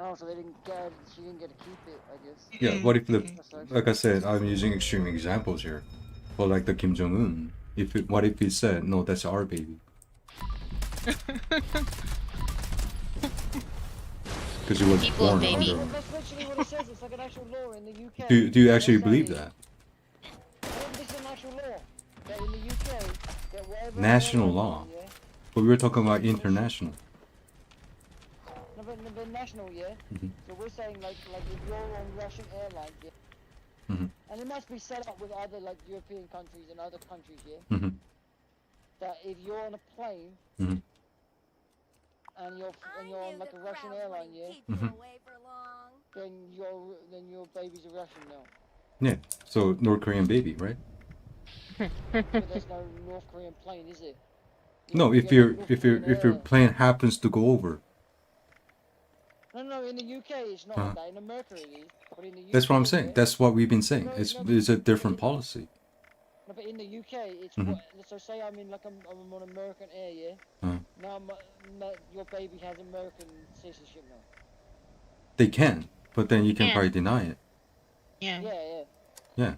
Oh, so they didn't get. She didn't get to keep it, I guess. Yeah, what if the, That sucks. like I said, I'm using extreme examples here, but like the Kim Jong Un, what if he said, no, that's our baby, because he was People's born baby. under. That's literally what it says. It's like an actual law in the UK. Do you actually They're believe saying- that? This is an actual law. That in the UK, that whatever National airline law. on, yeah. But we were talking about international. No, but national, yeah. Mhm. So we're saying like if you're on Russian airlines, yeah. Mhm. And it must be set up with other like European countries and other countries, yeah. Mhm. That if you're on a plane Mhm. and you're on like a Russian airline, yeah, Mhm. then your baby's a Russian now. Yeah. So North Korean baby, right? But there's no North Korean plane, is it? No, You if get, like, your North Korean if your air. plane happens to go over. No, in the UK it's not Uh-huh. like that. In America it is, but in the UK. That's what I'm saying. Yeah, That's what we've been saying. No, It's a different policy. no, but in the UK it's Mhm. what. So say I'm in like I'm on American Air, yeah. Uh, Now your baby has American citizenship now. they can, but then you can Yeah. probably deny it. Yeah. Yeah. Yeah.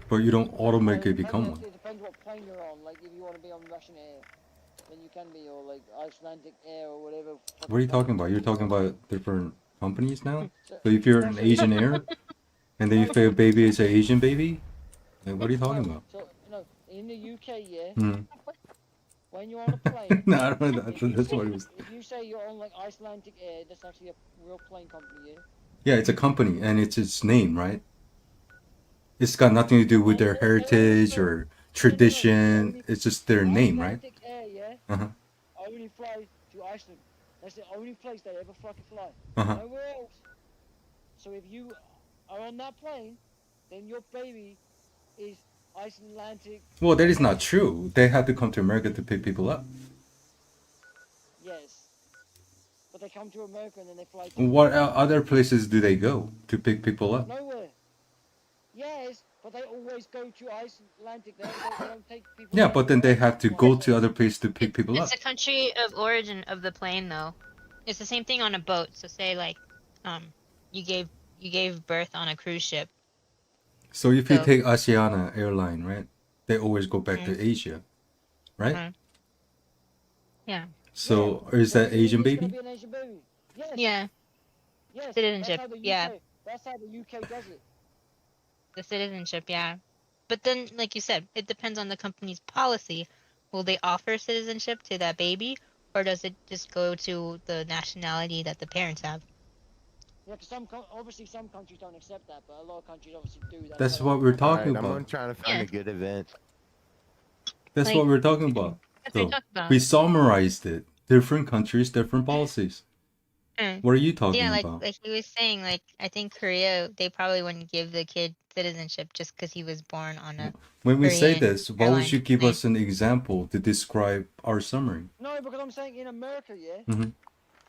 But you don't automatically become one. It depends what plane you're on. Like if you want to be on Russian Air, then you can be, or like Icelandic Air or whatever. What are you talking about? You're talking about different companies now? So if you're an Asian Air, and then you say a baby is an Asian baby, like, what are you talking about? So no, in the UK, yeah. Mm. When you're on a plane. No, I don't know. if you That's say- what it was. If you say you're on like Icelandic Air, that's actually a real plane company, yeah. Yeah, it's a company, and it's its name, right? It's got nothing to do with their heritage or tradition. It's just their name, right? Icelandic Air, yeah. Uh-huh. Only fly to Iceland. That's the only place they ever fucking fly. Uh-huh. Nowhere else. So if you are on that plane, then your baby is Icelandic. Well, that is not true. They have to come to America to pick people up. Yes. But they come to America and then they fly to What other places do they go to pick people up? nowhere. Yes, but they always go to Icelandic. They don't take people. Yeah, but then they have to go to other places to pick people up. It's the country of origin of the plane, though. It's the same thing on a boat. So say like, you gave birth on a cruise ship. So if you So- take Asiana airline, right? They always go back to Asia, right? Mhm. Yeah. So is that Asian It's gonna baby? be an Asian baby. Yes. Yeah. Yes. Citizenship, That's how the UK, yeah. That's how the UK does it. The citizenship, yeah. But then, like you said, it depends on the company's policy. Will they offer citizenship to that baby, or does it just go to the nationality that the parents have? Yeah, because obviously some countries don't accept that, but a lot of countries obviously do. That's why what they- we're All talking right, I'm about. trying to find Yeah. a good event. That's Like- what we're talking about. That's what So we talked about. we summarized it. Different countries, different policies. Mm. What are you talking Yeah, about? like he was saying, like I think Korea, they probably wouldn't give the kid citizenship just because he was born on a. When we say Korean this, why would airline you give plane. us an example to describe our summary? No, because I'm saying in America, yeah, Mhm.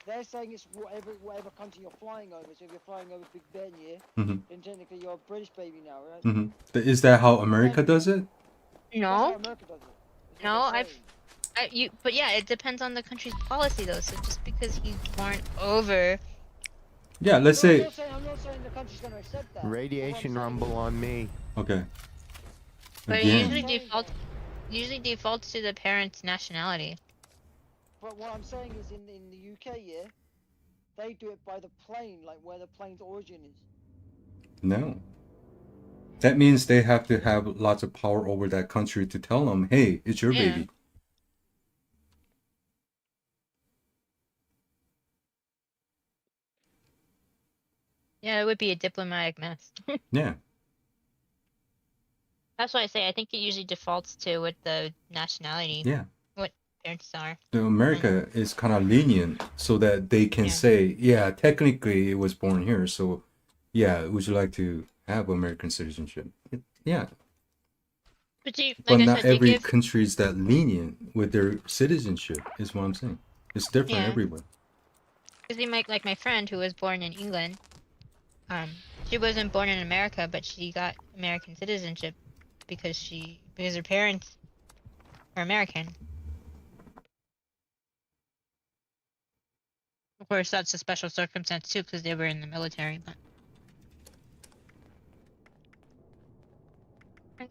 they're saying it's whatever country you're flying over. So if you're flying over Big Ben, yeah, Mhm. then technically you're a British baby now, right? Mhm. Is that how America does it? That's how No, America does it. That's No, what they're I've- saying. but yeah, it depends on the country's policy though. So just because he's born over, Yeah, let's No, say I'm not saying the country's going to accept that. Radiation What I'm saying rumble on me. okay. but it Again. usually defaults to the parent's nationality. But what I'm saying is in the UK, yeah, they do it by the plane, like where the plane's origin is. No. That means they have to have lots of power over that country to tell them, hey, it's your Yeah. baby. Yeah, it would be a diplomatic mess. Yeah. That's why I say I think it usually defaults to what the nationality, Yeah. what parents are. The America is kind of lenient so that they can Yeah. say, yeah, technically it was born here. So, yeah, would you like to have American citizenship? Yeah. But like But I not said, they every give. country is that lenient with their citizenship, is what I'm saying. It's different Yeah. everywhere. Because like my friend who was born in England, she wasn't born in America, but she got American citizenship because her parents are American. course, that's a special circumstance too, because they were in the military. But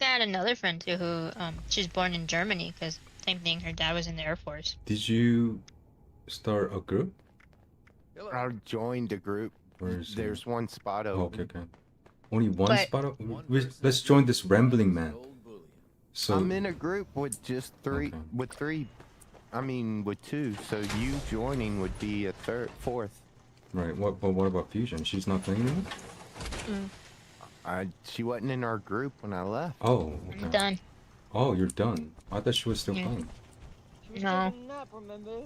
I had another friend too who she's born in Germany because same thing. Her dad was in the Air Force. Did you start a group? I joined a group. Or is There's one spot Oh, open. okay. Only one But- spot up? Let's join this rambling man. So I'm in a group with just three. Okay. With three. I mean, with two. So you joining would be a fourth. right. What about Fusion? She's not playing anymore? She wasn't in our group when I left. Oh, I'm okay. done. Oh, you're done. I thought she was still Yeah. playing. She was No. taking a nap, remember?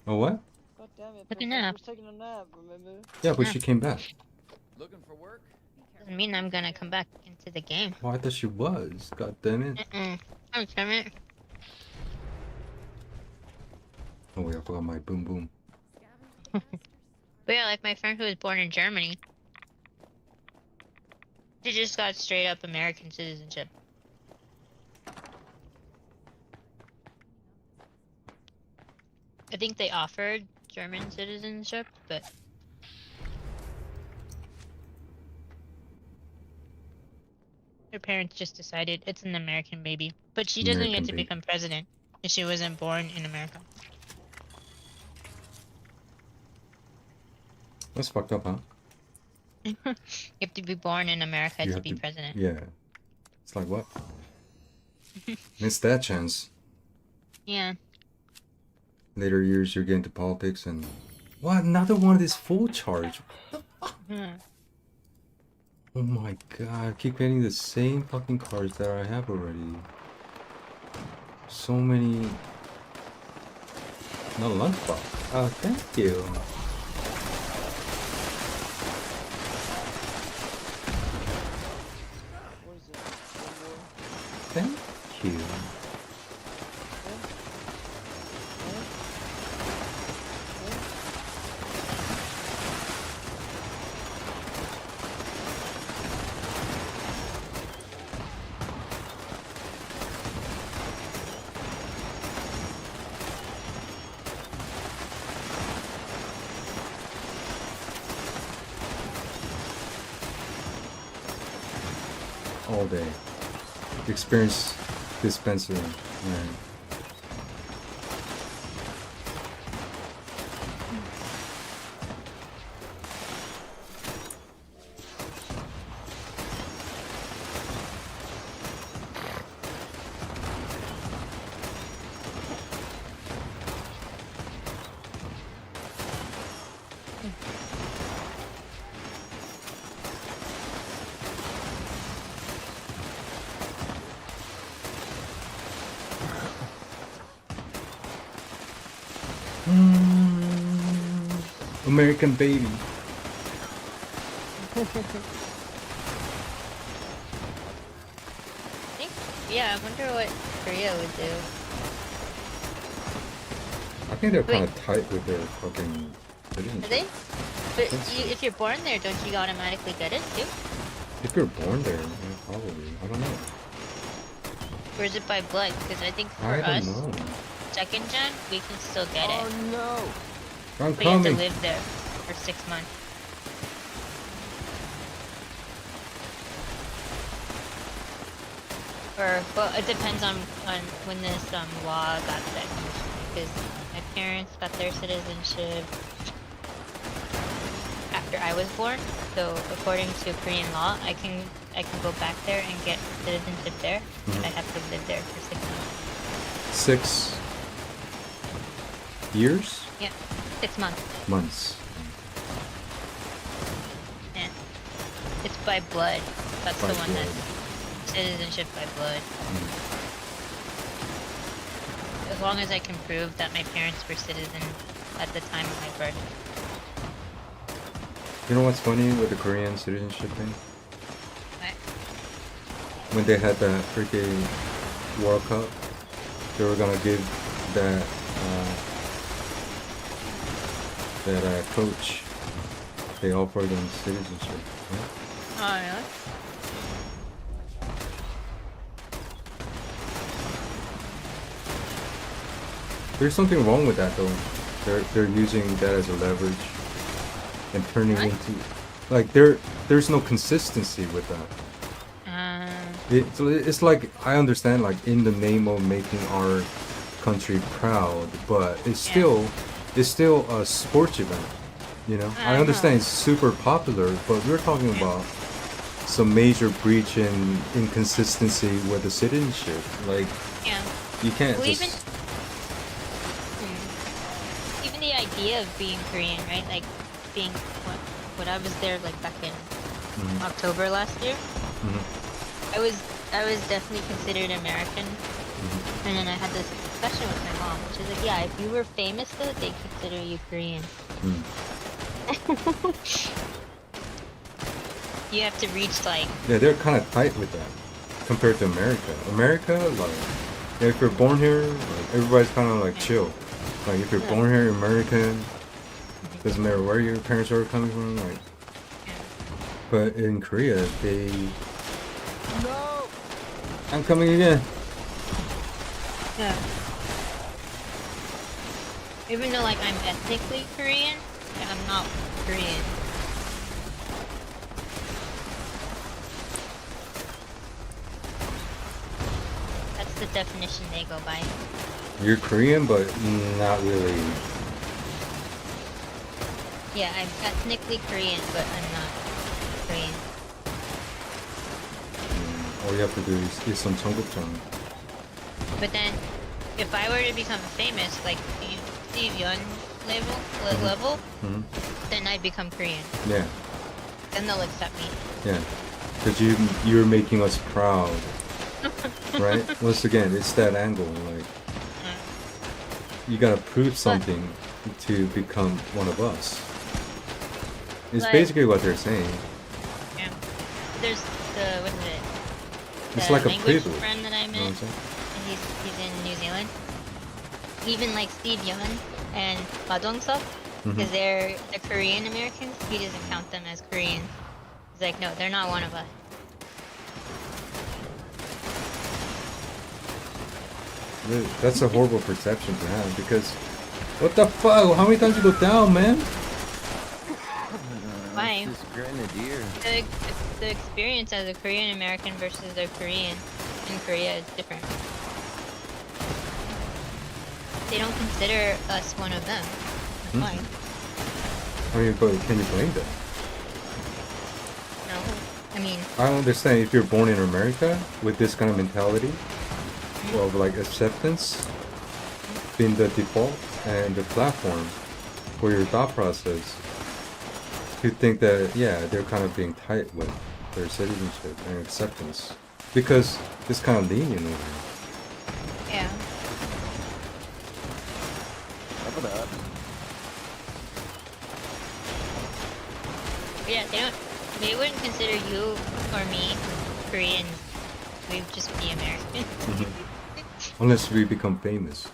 Oh, what? God damn it. Took a Professor nap. was taking a nap, remember? Yeah, but Yeah. she came back. Looking for work? Doesn't mean I'm gonna come back into the game. Oh, I thought she was. God damn it. Oh, damn it. Oh wait, I forgot my boom boom. But yeah, like my friend who was born in Germany, she just got straight up American citizenship. I think they offered German citizenship, but her parents just decided it's an American baby. But she doesn't American get to baby. become president if she wasn't born in America. That's fucked up, huh? You have to be born in America You to have be president. Yeah. It's like what? Missed that chance. Yeah. Later years, you're getting to politics and what? Another one of these full charge. Hmm. Oh my god! I keep getting the same fucking cards that I have already. So many. No lunchbox. Oh, thank you. What is it? One more? Thank you. All day. Experience dispenser. Right. American baby. Yeah, I wonder what Korea would do. I think they're kind Wait. of tight with their fucking Are citizenship. they? But Yes. if you're born there, don't you automatically get it too? If you're born there, yeah, probably. I don't know. Or is it by blood? Because I think for I us, don't know. second gen, we can still get it. Oh no! I'm But you have to coming. live there for 6 months. Or, well, it depends on when this law got set. Because my parents got their citizenship after I was born. So according to Korean law, I can go back there and get citizenship there. But I have to live there for 6 months. 6 years? Yeah, 6 months. Months. Yeah. It's by blood. That's By the one blood. that's citizenship by blood. As long as I can prove that my parents were citizens at the time of my birth. You know what's funny with the Korean citizenship thing? Right? When they had the freaking World Cup, they were gonna give that coach. They offered them citizenship. Right? Oh, really? There's something wrong with that though. They're using that as a leverage and turning What? into like there's no consistency with that. It's like I understand like in the name of making our country proud, but it's still a sports event. You know, I understand it's super popular, but we're talking about some major breach in inconsistency with the citizenship. Like Yeah. you can't Well, just even the idea of being Korean, right? Like being when I was there, like back in October last year, I was definitely considered American, and then I had this discussion with my mom. She's like, "Yeah, if you were famous, though, they consider you Korean." You have to reach like yeah, they're kind of tight with that compared to America. America, like if you're born here, like everybody's kind of like chill. Like if you're born here, American, doesn't matter where your parents are coming from. Like, but in Korea, they. No, I'm coming again. yeah. Even though like I'm ethnically Korean, I'm not Korean. That's the definition they go by. You're Korean, but not really. Yeah, I'm ethnically Korean, but I'm not Korean. All you have to do is eat some 청국장. But then, if I were to become famous, like Steve Young level, then I'd become Korean. Yeah, Then they'll accept me. yeah. Because you're making us proud, right? Once again, it's that angle. Like you gotta prove something to become one of us. It's Like- basically what they're saying. Yeah. There's the what is it? It's The like a language privilege. friend that I You know met. what I'm saying? And he's in New Zealand. Even like Steve Young and Ma Dong-seok, because they're Korean Americans, he doesn't count them as Korean. He's like, no, they're not one of us. That's a horrible perception to have because what the fuck? How many times you go down, man? Why? This is Grenadier. The experience as a Korean American versus a Korean in Korea is different. They don't consider us one of them. That's why. I mean, but can you blame them? No. I mean, I don't understand if you're born in America with this kind of mentality of like acceptance being the default and the platform for your thought process. You think that yeah, they're kind of being tight with their citizenship and acceptance because it's kind of lenient over here. yeah. Yeah, they wouldn't consider you or me Korean. We'd just be American. Unless we become famous,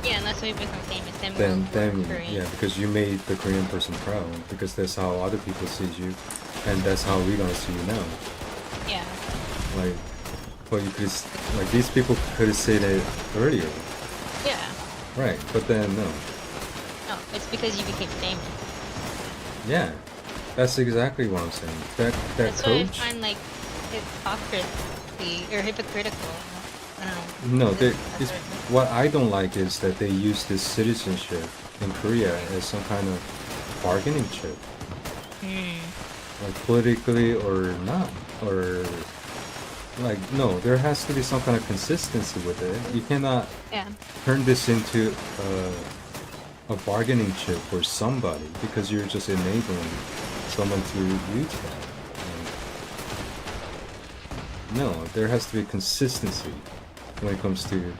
Yeah, unless we become famous, then then we're Korean. yeah, because you made the Korean person proud because that's how other people see you, and that's how we're gonna see you now. Yeah. Like, well, you could like these people could have said it earlier, Yeah. right? But then no. No, it's because you became famous. Yeah, that's exactly what I'm saying. That That's why I coach. find like hypocrisy or hypocritical. I don't know. No, That's it's, what- what I don't like is that they use this citizenship in Korea as some kind of bargaining chip, like politically or not, or like no, there has to be some kind of consistency with it. You cannot Yeah. turn this into a bargaining chip for somebody because you're just enabling someone to use that. No, there has to be consistency when it comes to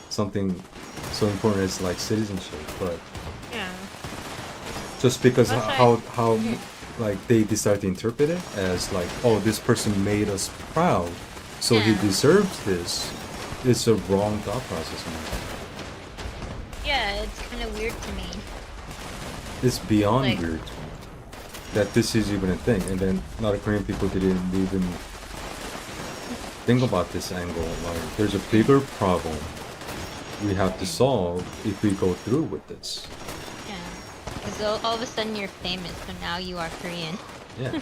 something so important as like citizenship. But Yeah. just because That's how like they decide to interpret it as like, oh, this person made us proud, so he Yeah. deserves this. It's a wrong thought process. Yeah, it's kind of weird to me. It's beyond Like- weird that this is even a thing, and then a lot of Korean people didn't even think about this angle. Like, there's a bigger problem we have to solve if we go through with this. Because all of a sudden you're famous, so now you are Korean. Yeah.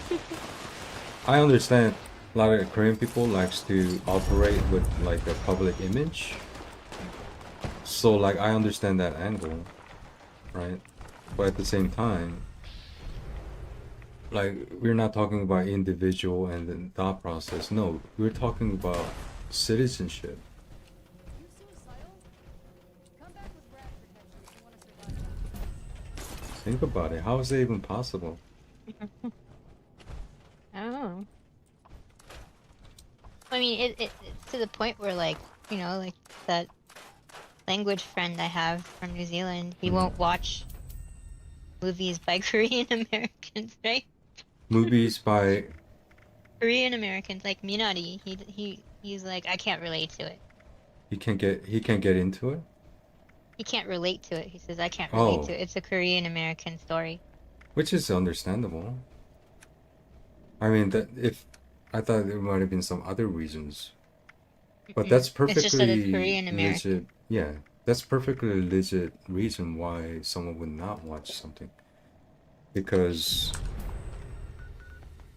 I understand a lot of Korean people likes to operate with like a public image. So like I understand that angle, right? But at the same time, like we're not talking about individual and the thought process. No, we're talking about citizenship. You suicidal? Come back with rat protection if you want to survive. Think about it. How is that even possible? I don't know. I mean, it's to the point where, like, you know, like that language friend I have from New Zealand, he won't watch movies by Korean Americans, right? Movies by Korean Americans, like Minari, he's like, I can't relate to it. he can't get into it. He can't relate to it. He says, I can't relate Oh, to it. It's a Korean American story. which is understandable. I mean that if I thought there might have been some other reasons, but that's It's just that it's perfectly Korean American. legit. Yeah, that's perfectly legit reason why someone would not watch something because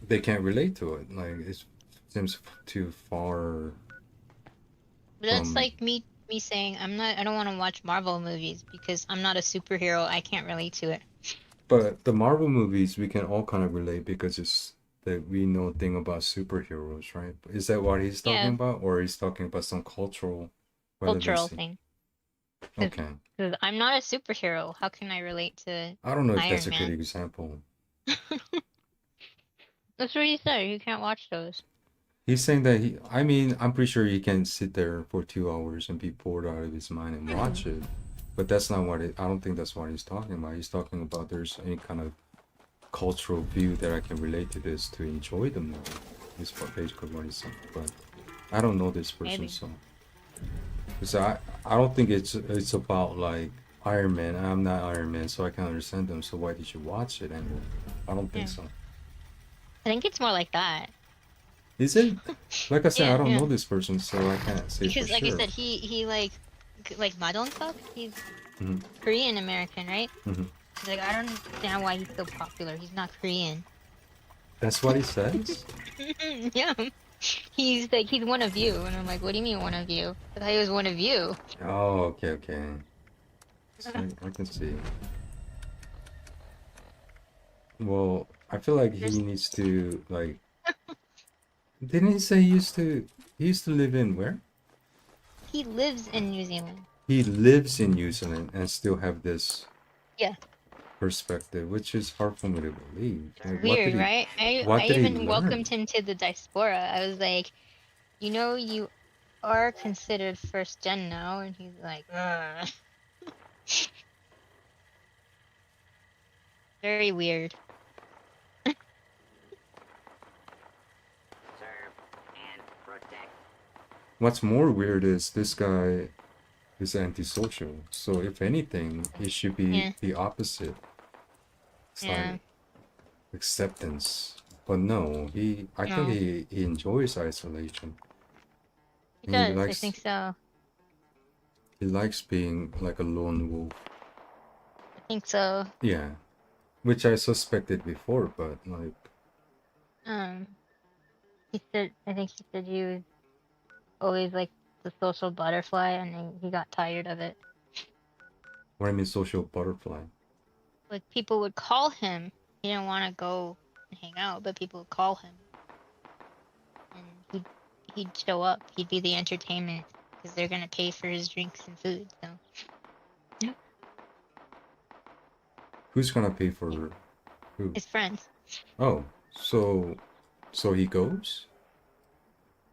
they can't relate to it. Like it seems too far But that's from. like me saying I don't want to watch Marvel movies because I'm not a superhero. I can't relate to it. But the Marvel movies we can all kind of relate because it's that we know a thing about superheroes, right? Is that what he's talking Yeah, about, or he's talking about some cultural cultural relevancy? thing. Okay. Because I'm not a superhero. How can I relate to I don't know if that's Iron a good Man? example. That's what he said. You can't watch those. He's saying that I mean, I'm pretty sure he can sit there for 2 hours and be bored out of his mind and watch it. But that's not I don't think that's what he's talking about. He's talking about there's any kind of cultural view that I can relate to this to enjoy the movie. Is basically what he's saying. But I don't know this person, Maybe. so. Because I don't think it's about like Iron Man. I'm not Iron Man, so I can't understand them. So why did you watch it anyway? I don't think Yeah. so. I think it's more like that. Is it? Like I said, I Yeah, don't yeah. know this person, so I can't say for Because like I sure. said, he like Madong-suk, he's Mhm. Korean American, right? Mhm. He's like, I don't understand why he's so popular. He's not Korean. That's what he says? Yeah. He's like, he's one of you. And I'm like, what do you mean one of you? I thought he was one of you. Oh, okay, okay. So I can see. Well, I feel like he There's, needs to like. Didn't he say he used to live in where? he lives in New Zealand. He lives in New Zealand and still have this Yeah. perspective, which is hard for me to believe. Like, Weird, right? what I did he even learn? welcomed him to the diaspora. I was like, you know, you are considered first gen now. And he's like, ugh. Very weird. What's more weird is this guy is antisocial. So if anything, it should be Yeah. the opposite. It's Yeah. like acceptance. But no, I think No. he enjoys isolation. He And does. I think so. he likes being like a lone wolf. I think so. Yeah. Which I suspected before, but like Um, I think he said he was always like the social butterfly, and then he got tired of it. what I mean social butterfly. Like people would call him. He didn't want to go and hang out, but people would call him, and he'd show up. He'd be the entertainment because they're gonna pay for his drinks and food. So Who's gonna pay for who? his friends. Oh, so he goes?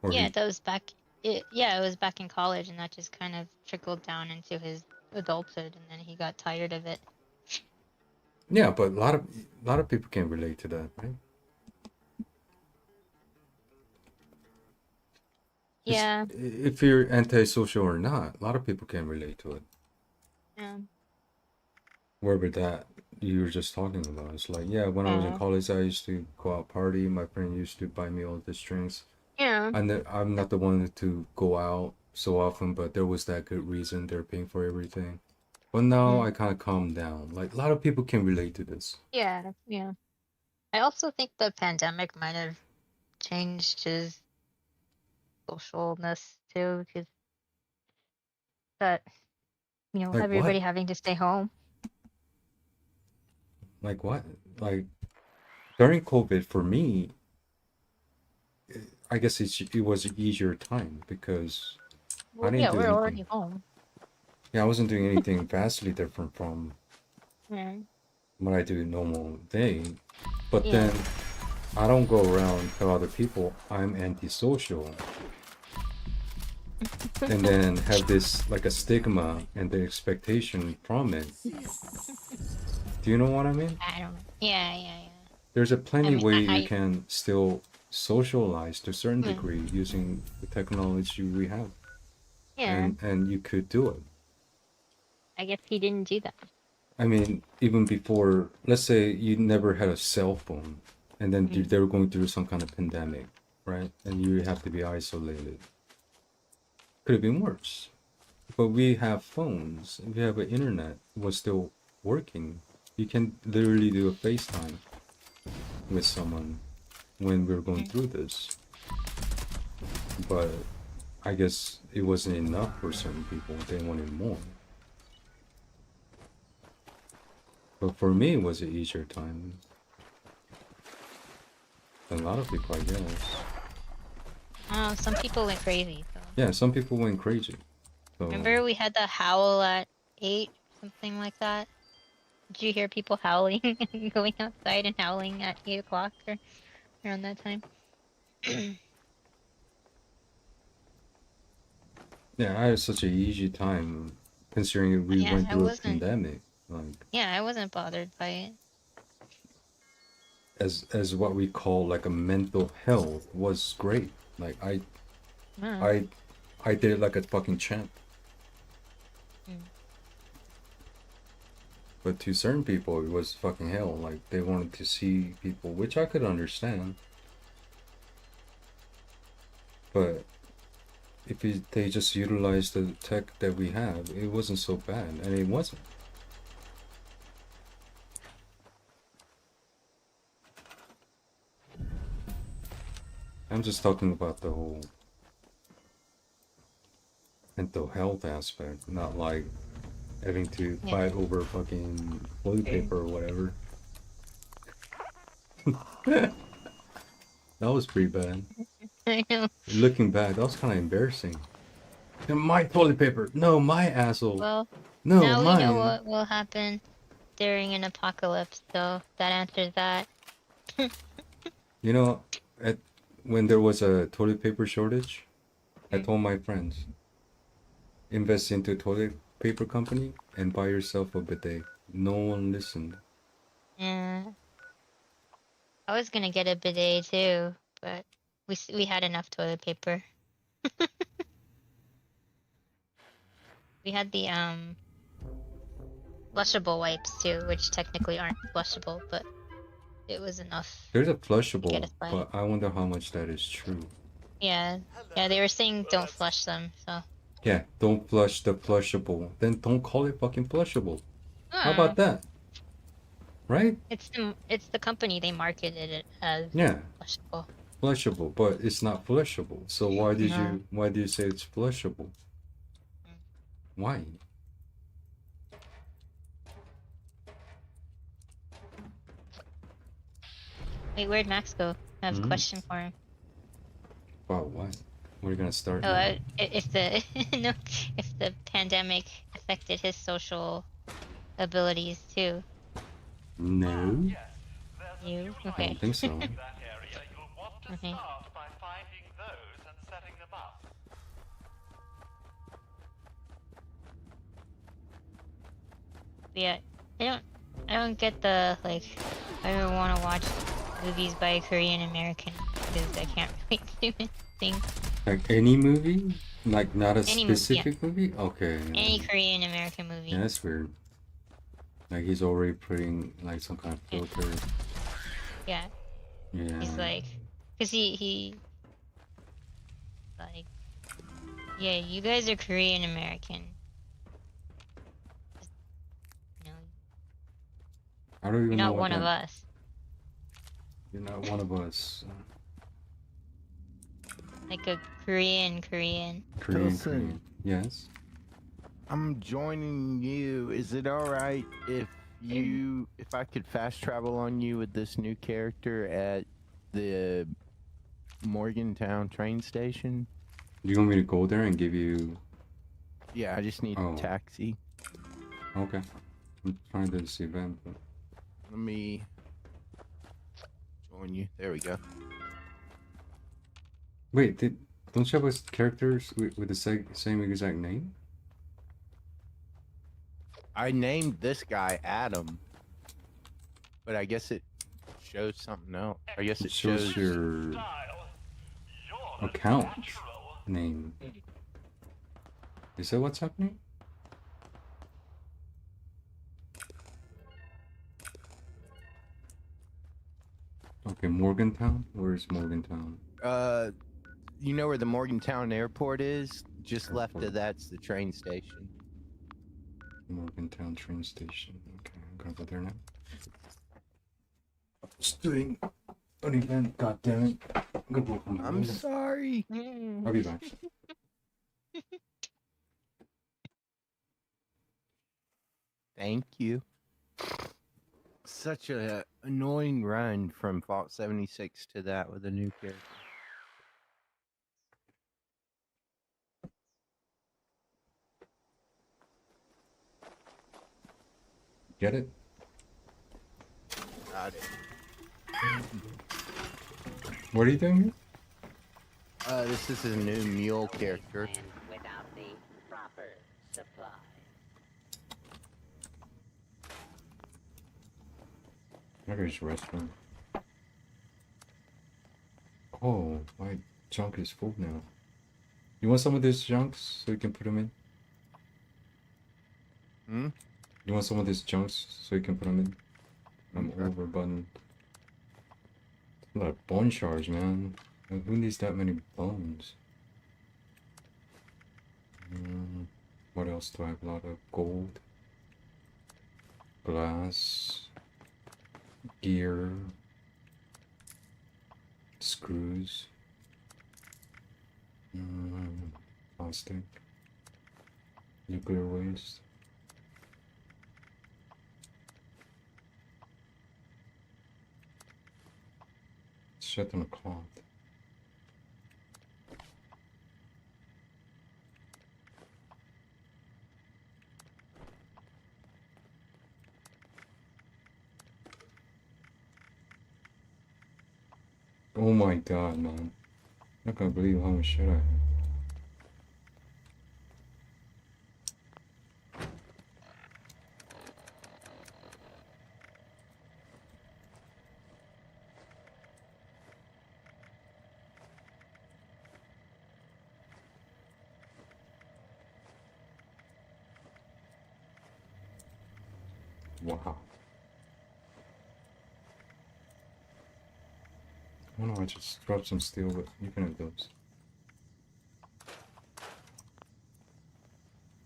Or Yeah, he that was back. It was back in college, and that just kind of trickled down into his adulthood, and then he got tired of it. Yeah, but a lot of people can relate to that, right? Yeah. If you're antisocial or not, a lot of people can relate to it. Wherever that you were just talking about. It's like, yeah, when I was in college, I used to go out party. My friend used to buy me all these drinks. Yeah. I'm not the one to go out so often, but there was that good reason they're paying for everything. But now Mm. I kind of calmed down. Like a lot of people can relate to this. Yeah, yeah. I also think the pandemic might have changed his socialness too, because that Like what? everybody having to stay home. Like what? Like during COVID for me, I guess it was an easier time because I Well, didn't yeah, do we're anything. already home. Yeah, I wasn't doing anything vastly different from Yeah. what I do normal day. But Yeah. then I don't go around tell other people I'm antisocial and then have this like a stigma and the expectation from it. Do you know what I mean? I don't know. Yeah, yeah, yeah. There's a I plenty mean, way you can still socialize to a certain yeah, degree using the technology we have, yeah. and you could do it. I guess he didn't do that. I mean, even before, let's say you never had a cell phone, and then Mm. they were going through some kind of pandemic, right? And you have to be isolated. Could have been worse. But we have phones, we have an internet, was still working. You can literally do a FaceTime with someone when we're going Mm. through this. But I guess it wasn't enough for certain people. They wanted more. But for me, it was an easier time. A lot of people, I guess. Oh, some people went crazy. So Yeah, some people went crazy. So remember we had the howl at 8, something like that. Did you hear people howling and going outside and howling at 8 o'clock or around that time? yeah, I had such an easy time considering we Yeah, went I through a wasn't. pandemic. Like Yeah, I wasn't bothered by it. as what we call like a mental health was great. Like Oh. I I did it like a fucking champ. Mm. But to certain people, it was fucking hell. Like they wanted to see people, which I could understand. But if they just utilized the tech that we have, it wasn't so bad, and it wasn't. I'm just talking about the whole mental health aspect, not like having to Yeah. fight over fucking toilet paper or whatever. That was pretty bad. I know. Looking back, that was kind of embarrassing. My toilet paper. No, my asshole. Well, No, now we know mine. what will happen during an apocalypse, so that answers that. You know, at when there was a toilet paper shortage, I Mm. told my friends, invest into a toilet paper company and buy yourself a bidet. No one listened. Yeah. I was gonna get a bidet too, but we had enough toilet paper. We had the flushable wipes too, which technically aren't flushable, but it was enough There's a to get us flushable, by. but I wonder how much that is true. Yeah, yeah, they were saying don't flush them, so. Yeah, don't flush the flushable. Then don't call it fucking flushable. How Oh, about that? Right? it's the company, they marketed it as Yeah, flushable. flushable, but it's not flushable. So No. why do you say it's flushable? Mm. Why? Wait, where'd Max go? I have a Hmm? question for him. Wow, what? We're gonna start Oh, now. if the no, if the pandemic affected his social abilities too. No, You I okay? don't think so. Okay. Yeah, I don't I don't get the like I don't want to watch movies by a Korean American because I can't really do anything. Like any movie? Like not a Yeah, specific movie? Okay. any Korean American movie. Yeah, that's weird. Like he's already putting like some kind of Yeah, filter. yeah. Yeah. He's like, cause he like, yeah, you guys are Korean American. I don't You're even know not what one of that. us. You're not one of us. Like a Korean. Korean, Pilsen, Yes. I'm joining you. Is it all right if I could fast travel on you with this new character at the Morgantown train station? Do you want me to go there and give you? Yeah, I just need Oh. a taxi. Okay. I'm trying to do this event, but Let me join you. There we go. wait, don't you have characters with the same exact name? I named this guy Adam, but I guess it shows something else. I guess it shows your account name. Is that what's happening? Okay, Morgantown? Where's Morgantown? You know where the Morgantown airport is? Just left Airport. of that's the train station. Morgantown train station. Okay, I'm gonna go there now. Just doing an event, god damn it. I'm gonna go home. I'm sorry. I'll be back. Thank you. Such a annoying run from Fault 76 to that with a new character. Get it? Got it. What are you doing here? This is a new mule character. Without the proper supply. There's a restaurant. Oh, my junk is full now. You want some of this junks so you can put them in? Hmm? You want some of this junks so you can put them in? I'm Okay. over button. A lot of bone shards, man. Who needs that many bones? What else do I have? A lot of gold, glass, gear, screws, plastic, nuclear waste. Shit on a cloth. Oh my god, man. I can't believe how much shit I have. Wow. Why don't I just drop some steel, but you can have those.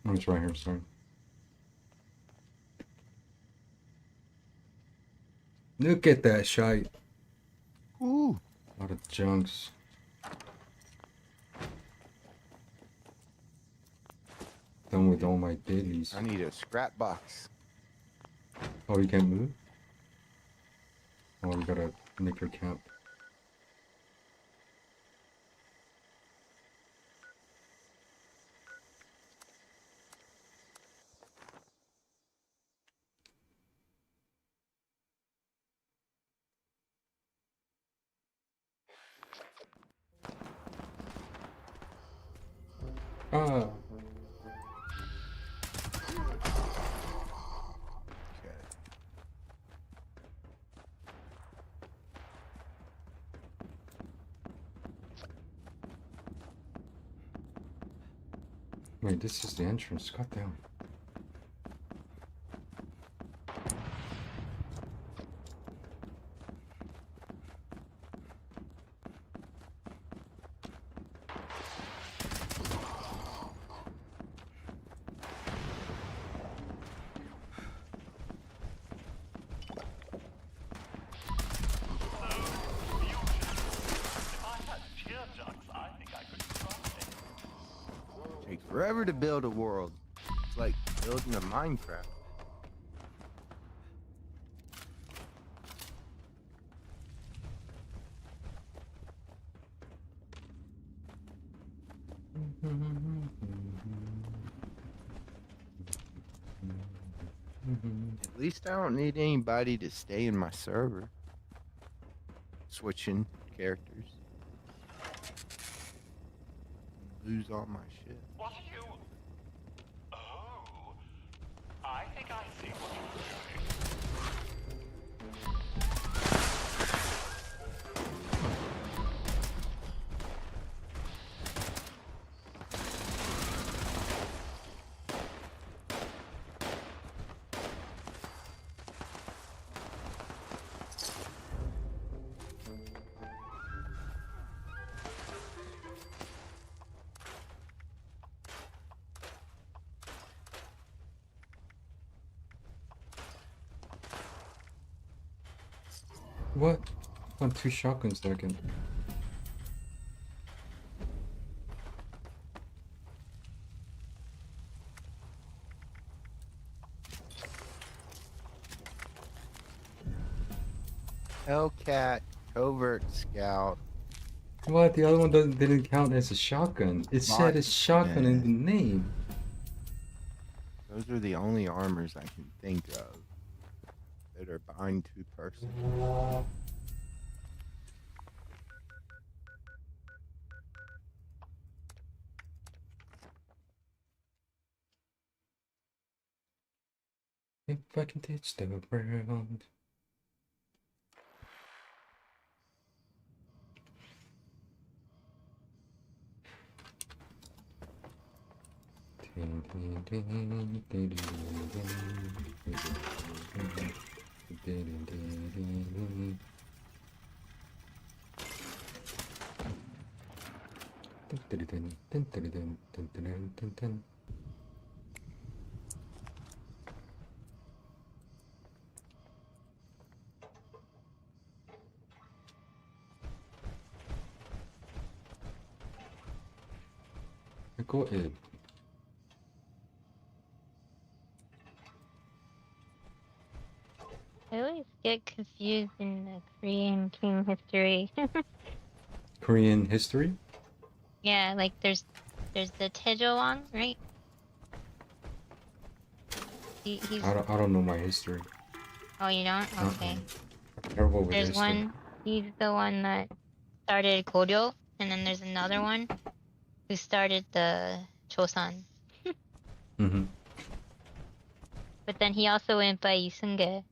Oh, it's right here, sorry. Look at that shite. Ooh. A lot of junks. Done with all my dailies. I need a scrap box. Oh, you can't move? Oh, you gotta make your camp. Ah. Okay. Wait, this is the entrance. God damn. forever to build a world. It's like building a Minecraft. At least I don't need anybody to stay in my server. Switching characters. Lose all my shit. What are you? Oh, I think I see what you're doing. What? On 2 shotguns that I can. Hellcat, Covert Scout. What? The other one didn't count as a shotgun. It said a shotgun in the name. Those are the only armors I can think of that are bind to person. If I can touch the ground. Go ahead. I always get confused in the Korean king history. Korean history? Yeah, like there's the Taejong, right? He's I don't know my history. oh, you don't? Okay. Terrible with There's history. one. He's the one that started Goryeo, and then there's another one who started the Chosun. Mm-hmm. But then he also went by Isunge.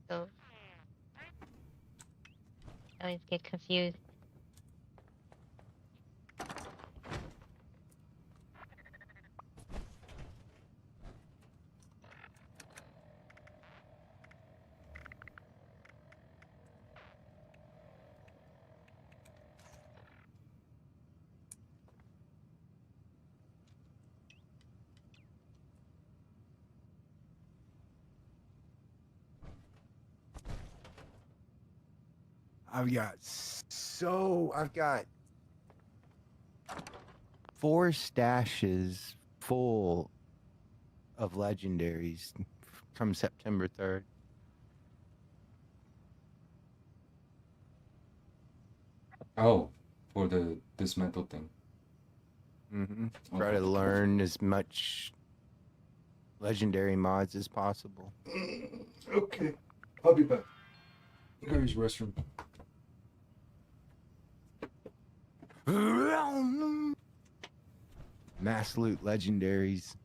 So I always get confused. I've got 4 stashes full of legendaries from September 3rd. Oh, for the dismantle thing. Try to learn as much legendary mods as possible. Okay, I'll be back. I gotta use the restroom. Mass loot legendaries.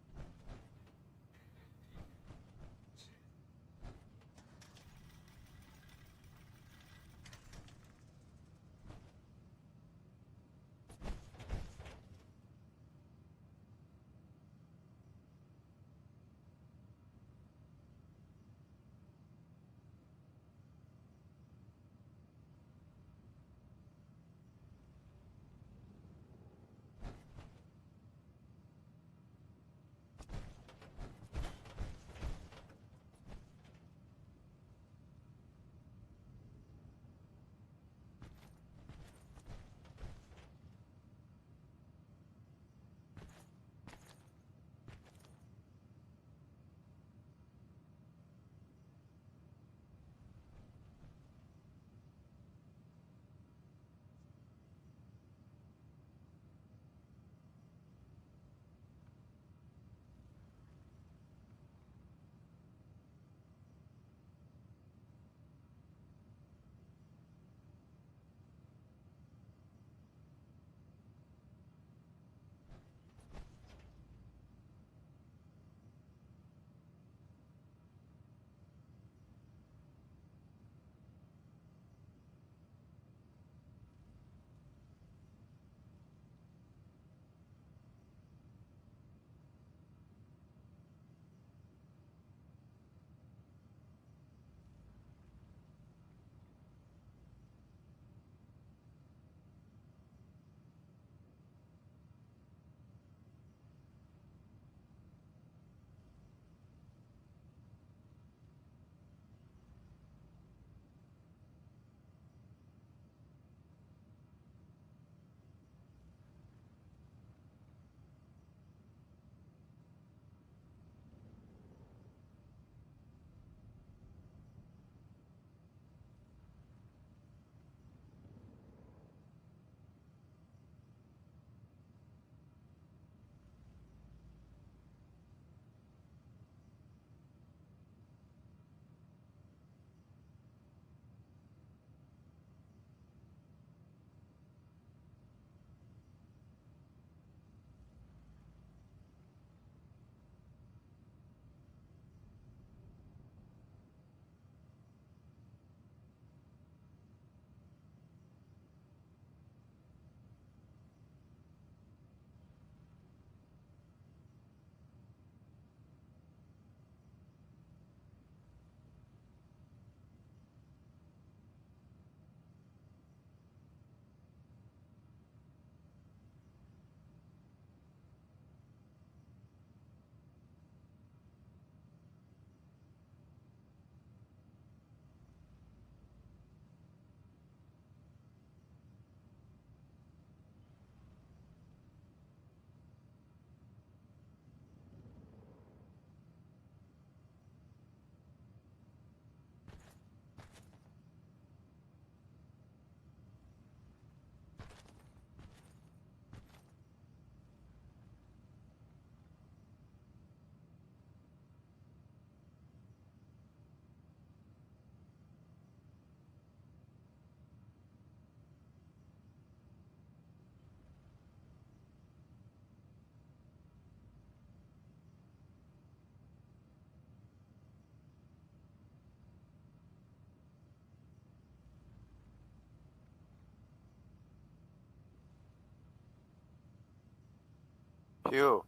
퓨.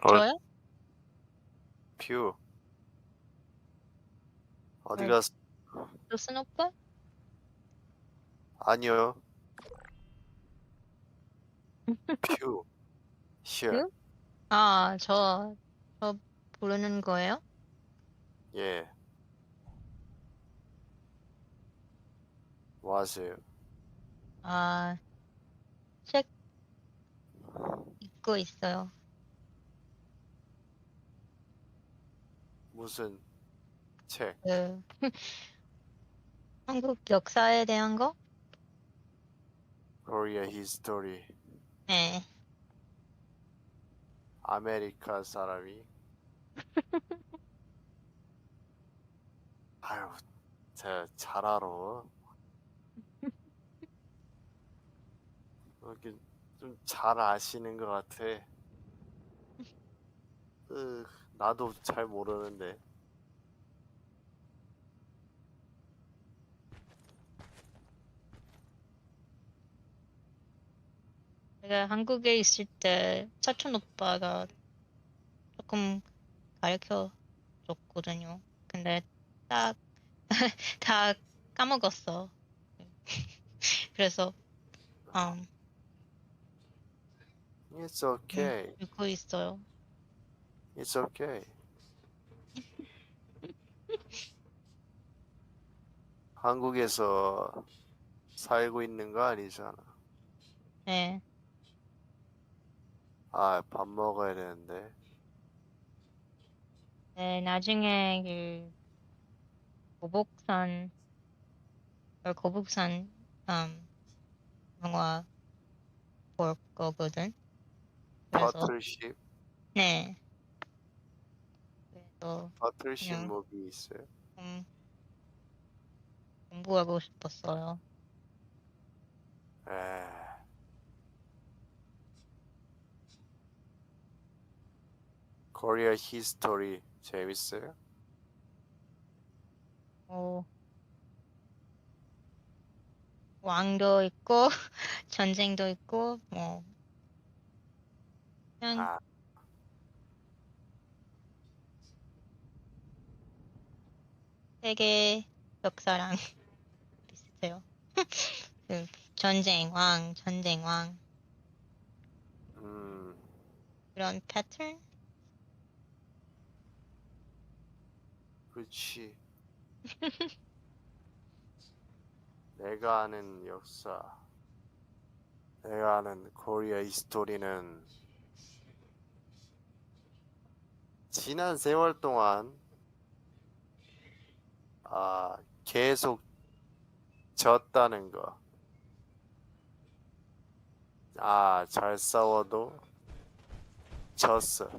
저요? 퓨. 어디 네. 갔어? 로슨 오빠? 아니요. 퓨. here. 그? 아, 저 부르는 거예요? 예. 뭐 하세요? 아, 책 읽고 있어요. 무슨 책? 그, 한국 역사에 대한 거? Korea history. 네. 아메리카 사람이? 아유, 잘 알아. 이렇게 좀 잘 아시는 것 같아. 나도 잘 모르는데. 제가 한국에 있을 때 사촌 오빠가 조금 가르쳐 줬거든요. 근데 딱, 다 까먹었어. 그래서, It's okay. 읽고 있어요. It's okay. 한국에서 살고 있는 거 아니잖아. 네. 아, 밥 먹어야 되는데. 네, 나중에 고복산, 거북산, 영화 볼 거거든. 그래서, 버틀십? 네. 그래서 버틀십 그냥, 무비 있어요? 좀 공부하고 싶었어요. 에. 코리아 히스토리 재밌어요? 어, 왕도 있고, 전쟁도 있고, 뭐, 그냥 아, 세계 역사랑 비슷해요. 그 전쟁 왕, 음, 그런 패턴? 그치. 내가 아는 역사, 내가 아는 코리아 히스토리는 지난 세월 동안 계속 졌다는 거. 잘 싸워도 졌어.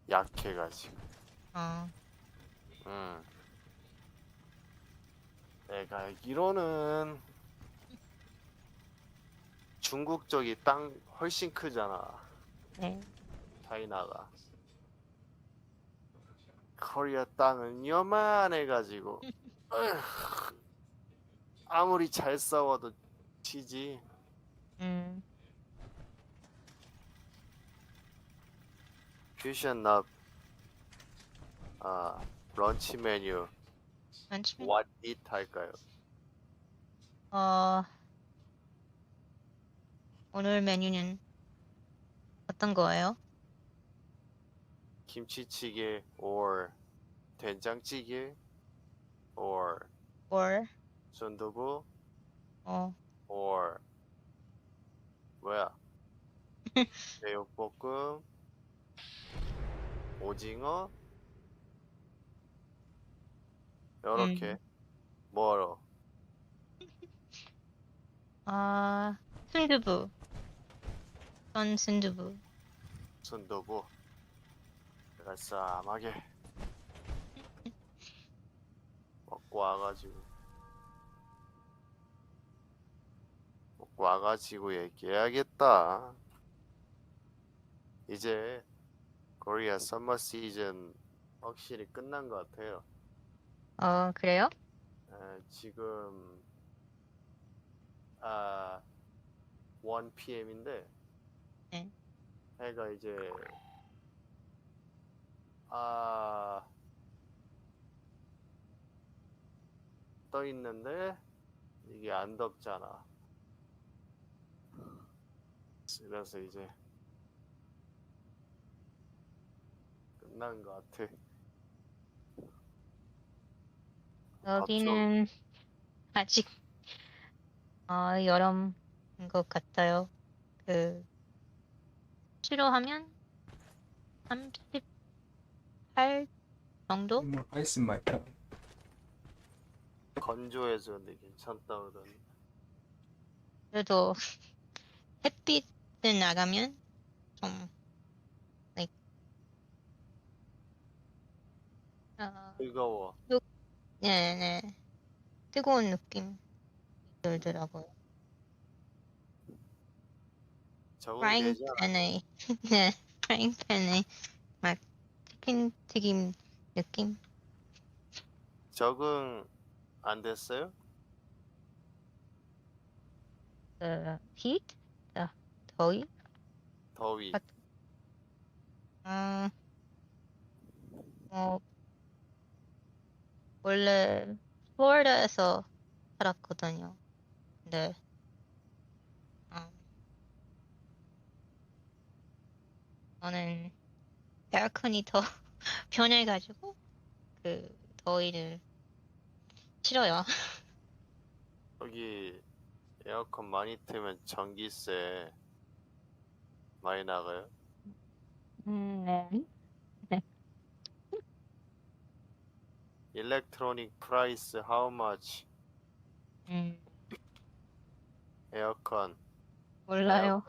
약해가지고. 어, 음. 내가 알기로는 중국 쪽이 땅 훨씬 크잖아. 네. 차이나가. 코리아 땅은 요만해가지고 아무리 잘 싸워도 지지. 음, 퓨전 납 런치 메뉴 아니면, what eat 할까요? 어, 오늘 메뉴는 어떤 거예요? 김치찌개 or 된장찌개 or or, 순두부 어, or 뭐야? 제육볶음, 오징어 요렇게 뭐로? 순두부, 전 순두부. 순두부 깔쌈하게 먹고 와가지고 얘기해야겠다. 이제 코리아 서머 시즌 확실히 끝난 것 같아요. 그래요? 지금 아 1pm인데 네. 해가 이제 아 떠 있는데 이게 안 덥잖아. 그래서 이제 끝난 것 같아. 여기는 아직 여름인 것 같아요. 그 치료하면 38 정도? More ice in my cup. 건조해서 근데 괜찮다 그러더니 그래도 햇빛을 나가면 좀 like 뜨거워. 네네 뜨거운 느낌 들더라고요. 프라잉 적응되지 않아. 팬에 네 프라잉 팬에 막 치킨 튀김 느낌. 적응 안 됐어요? heat 더위 더위. 같은 뭐 원래 플로리다에서 살았거든요. 근데 음, 저는 에어컨이 더 편해가지고 그 더위를 싫어요. 여기 에어컨 많이 틀면 전기세 많이 나가요. 네. 네. Electronic price how much? 에어컨. 몰라요.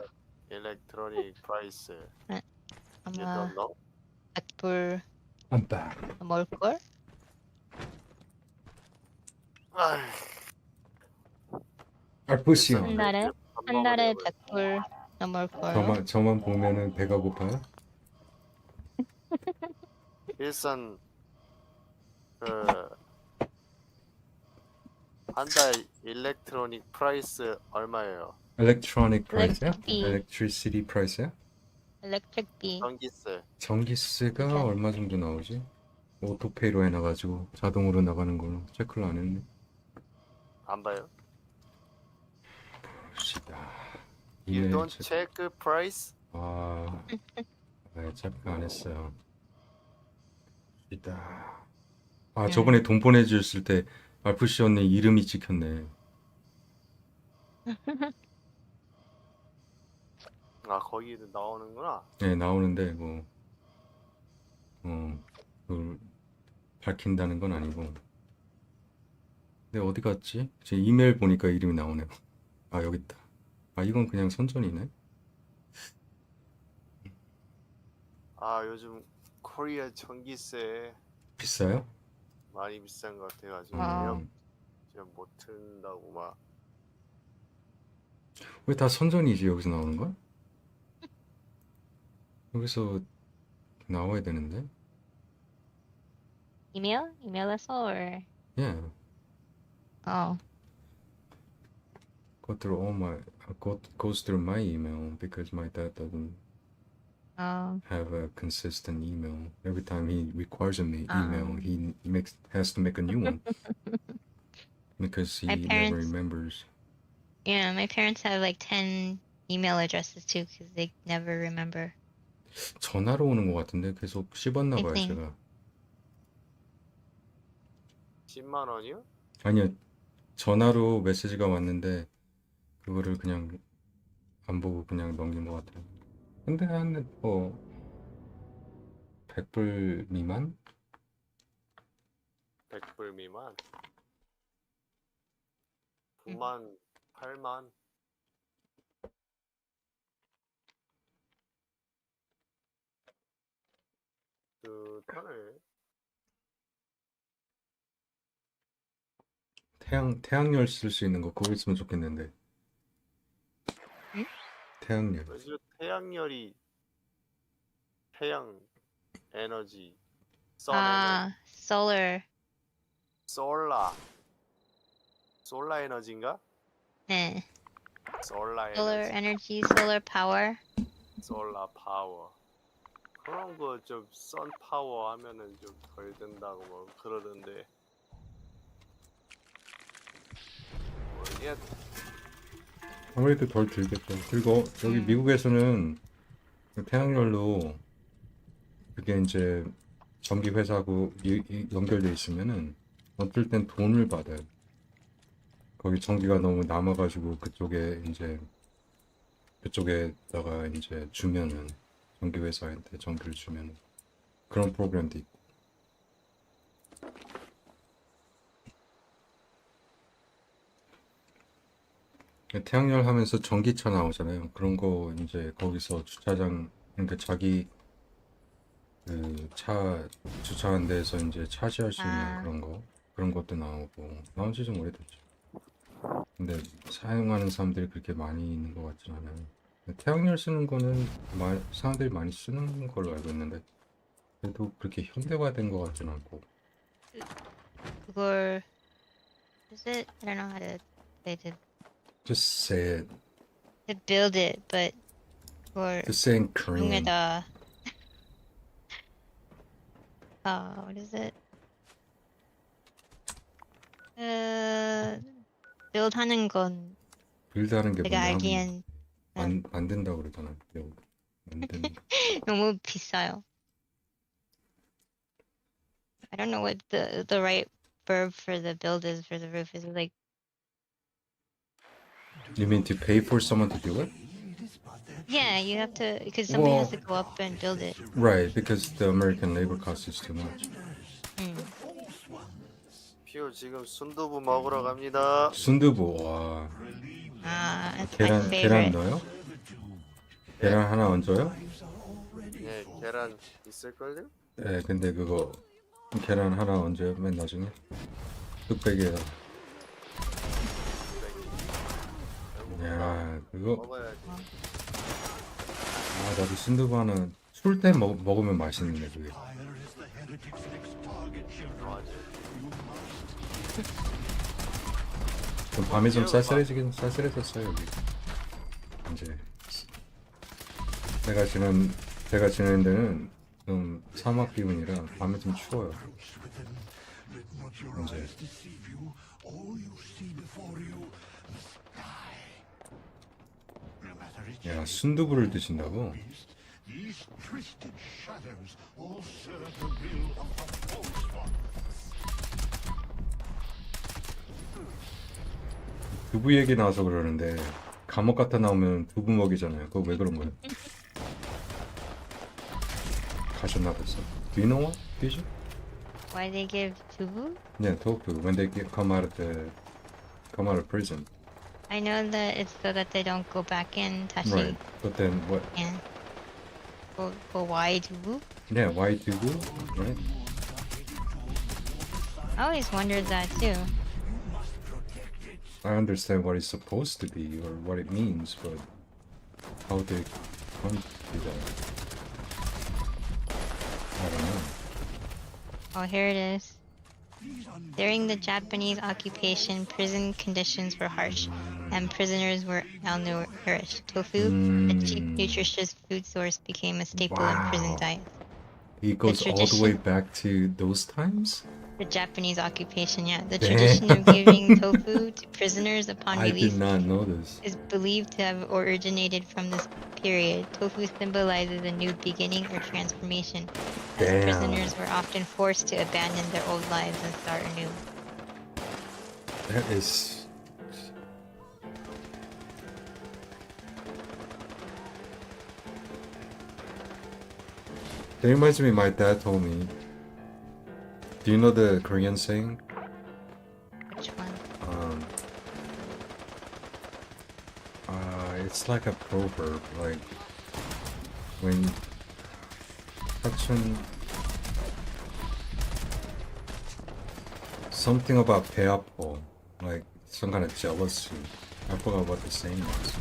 Electronic price. 네, You 아마 don't know? 100불 I'm back. 넘을걸? 아휴, 알프시온. 한 달에 밥 한 달에 먹으려고요. 100불 넘을걸요? 저만 보면은 배가 고파요? 일산 그 한 달 일렉트로닉 프라이스 얼마예요? Electronic price야? Electric Electricity price야? 비. 전기세. 전기세가 네. 얼마 정도 나오지? 오토페이로 해놔가지고 자동으로 나가는 걸로 체크를 안 했네. 안 봐요? 봅시다. You 이메일 don't 체크. check price? 체크 안 했어요. 봅시다. 네. 저번에 돈 보내주셨을 때 알프시 언니 이름이 찍혔네. 아 거기도 나오는구나. 네, 나오는데 그걸 밝힌다는 건 아니고. 근데 어디 갔지? 제 이메일 보니까 이름이 나오네요. 여기 있다. 이건 그냥 선전이네. 아 요즘 코리아 전기세 비싸요? 많이 비싼 것 같아가지고 아. 에어컨 못 틀다고 막. 왜 다 선전이지 여기서 나오는 거야? 여기서 나와야 되는데. 이메일? 이메일에서 or Yeah. 어. Goes through my email because my dad doesn't 어. have a consistent email. Every time he requires an email, 아. he has to make a new one because he My never parents remembers. Yeah, my parents have like 10 email addresses too because they never remember. 전화로 오는 것 같은데 계속 씹었나 I 봐요, think. 제가. 10만 원이요? 아니요, 전화로 메시지가 왔는데 그거를 그냥 안 보고 그냥 넘긴 것 같아요. 근데 한 100불 미만? 100불 미만? 9만, 8만? 그 편을 태양열 쓸 수 있는 거 그거 있으면 좋겠는데. 응? 태양열. 요즘 태양열이 태양 에너지, 선 에너지, solar. 솔라 에너지인가? 네. 솔라 solar 에너지, energy, solar power. 솔라 파워. 그런 거 좀 선 파워 하면은 좀 덜 된다고 뭐 그러던데. 이게 아무래도 덜 들겠죠. 그리고 여기 미국에서는 그 태양열로 그게 이제 전기 회사하고 연결돼 있으면은 어떨 땐 돈을 받아요. 거기 전기가 너무 남아가지고 그쪽에다가 이제 주면은 전기 회사한테 전기를 주면은 그런 프로그램도 있고. 태양열 하면서 전기차 나오잖아요. 그런 거 이제 거기서 주차장 그러니까 자기 그 차 주차한 데에서 이제 차지할 수 있는 아. 그런 것도 나오고 나온 지 좀 오래됐죠. 근데 사용하는 사람들이 그렇게 많이 있는 것 같진 않아요. 태양열 쓰는 거는 사람들이 많이 쓰는 걸로 알고 있는데 그래도 그렇게 현대화된 것 같진 않고. 그걸 is it? I don't know how to say Just say it. to build it, but 그걸 Just say in Korean. 용에다 what is it? build하는 건 빌드하는 게 제가 뭐냐 하면 알기엔 만든다고 그러잖아. 만드는 거. 너무 비싸요. I don't know what the right verb for the build is for the roof. Is it like You mean to pay for someone to do it? yeah, you have to because somebody has Well- to go up and build it. Right, because the American labor cost is too much. 피오 지금 순두부 먹으러 갑니다. 순두부 와 That's my 계란 favorite. 넣어요? 계란 하나 얹어요? 예, 계란 있을걸요? 네, 근데 그거 계란 하나 얹어요 맨 나중에 뚝배기에다. 야 그거 먹어야지. 나도 순두부 하나 술 때 먹으면 맛있는데 그게. 맞아. 좀 밤에 좀 쌀쌀해졌어요 여기. 이제 제가 지내는 데는 좀 사막 기분이라 밤에 좀 추워요. 이제 야 순두부를 드신다고? 두부 얘기 나와서 그러는데 감옥 갔다 나오면 두부 먹이잖아요. 그거 왜 그런 거예요? 가셨나 봤어. Do you know what? Did you? Why they give tubu? Yeah, tofu when they come out of prison. I know that it's so that they don't go back in 다시. Right. But then what? Yeah. But why tubu? Yeah, why 두부? Right. I always wondered that too. I understand what it's supposed to be or what it means, but how they come to that, I don't know. Oh, here it is. During the Japanese occupation, prison conditions were harsh, and prisoners were malnourished. Tofu, a cheap, nutritious food source, became a staple in prison Wow. diet. It goes all the way tradition- back to those times? The Japanese occupation, yeah. The Damn. tradition of giving tofu to prisoners upon I release did not know this. is believed to have originated from this period. Tofu symbolizes a new beginning or transformation, as Damn. prisoners were often forced to abandon their old lives and start anew. That is... That reminds me, my dad told me. Do you know the Korean saying? Which one? It's like a proverb, like when 사촌 something about 배 아파, like some kind of jealousy. I forgot what the saying was.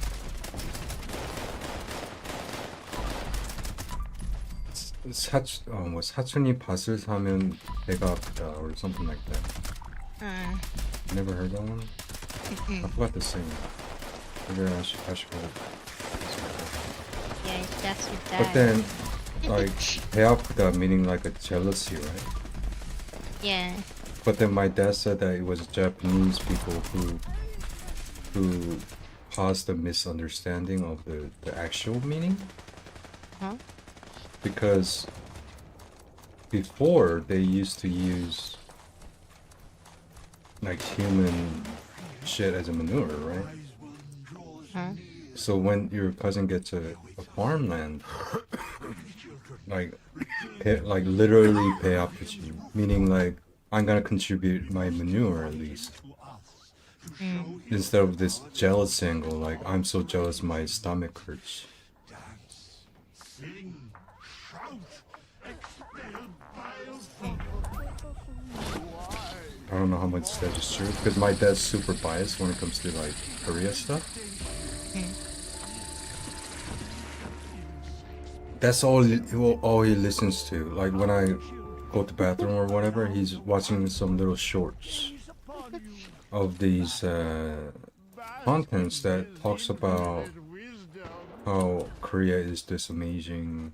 사촌이 밭을 사면 배가 아프다, or something like that. Never heard that one? I forgot the saying. figure out I should go. Yeah, that's your dad. But then, like, 배아프다 meaning like a jealousy, right? Yeah. But then my dad said that it was Japanese people who caused the misunderstanding of the actual meaning. Huh? Because before they used to use like human shit as a manure, right? Huh? So when your cousin gets a farmland, like literally pay up to you, meaning like I'm gonna contribute my manure at least. Mm. Instead of this jealous angle, like I'm so jealous my stomach hurts. I don't know how much that is true because my dad's super biased when it comes to like Korea stuff. That's all he listens to. Like when I go to the bathroom or whatever, he's watching some little shorts of these contents that talks about how Korea is this amazing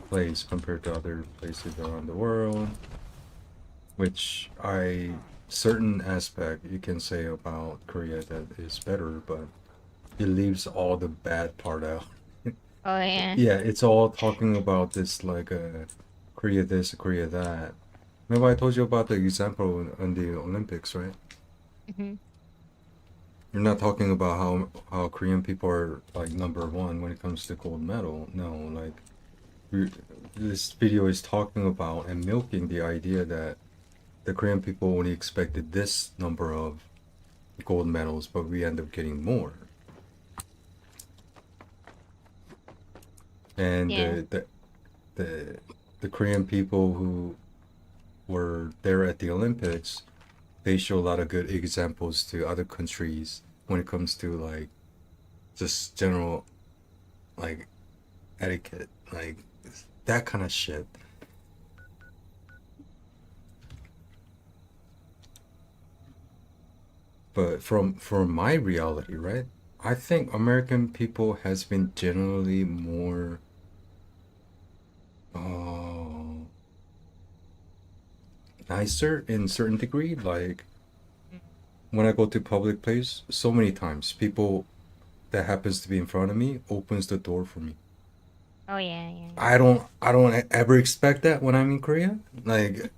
place compared to other places around the world, which certain aspect you can say about Korea that is better, but it leaves all the bad part out. Oh yeah. Yeah, it's all talking about this like Korea this, Korea that. Remember I told you about the example in the Olympics, right? Mhm. You're not talking about how Korean people are like number one when it comes to gold medal. No, like this video is talking about and milking the idea that the Korean people only expected this number of gold medals, but we end up getting more. And Yeah. the Korean people who were there at the Olympics, they show a lot of good examples to other countries when it comes to like just general like etiquette, like that kind of shit. But from my reality, right? I think American people has been generally more nicer in certain degree. Like when I go to public place, so many times people that happens to be in front of me opens the door for me. Oh yeah, yeah. I don't ever expect that when I'm in Korea. Like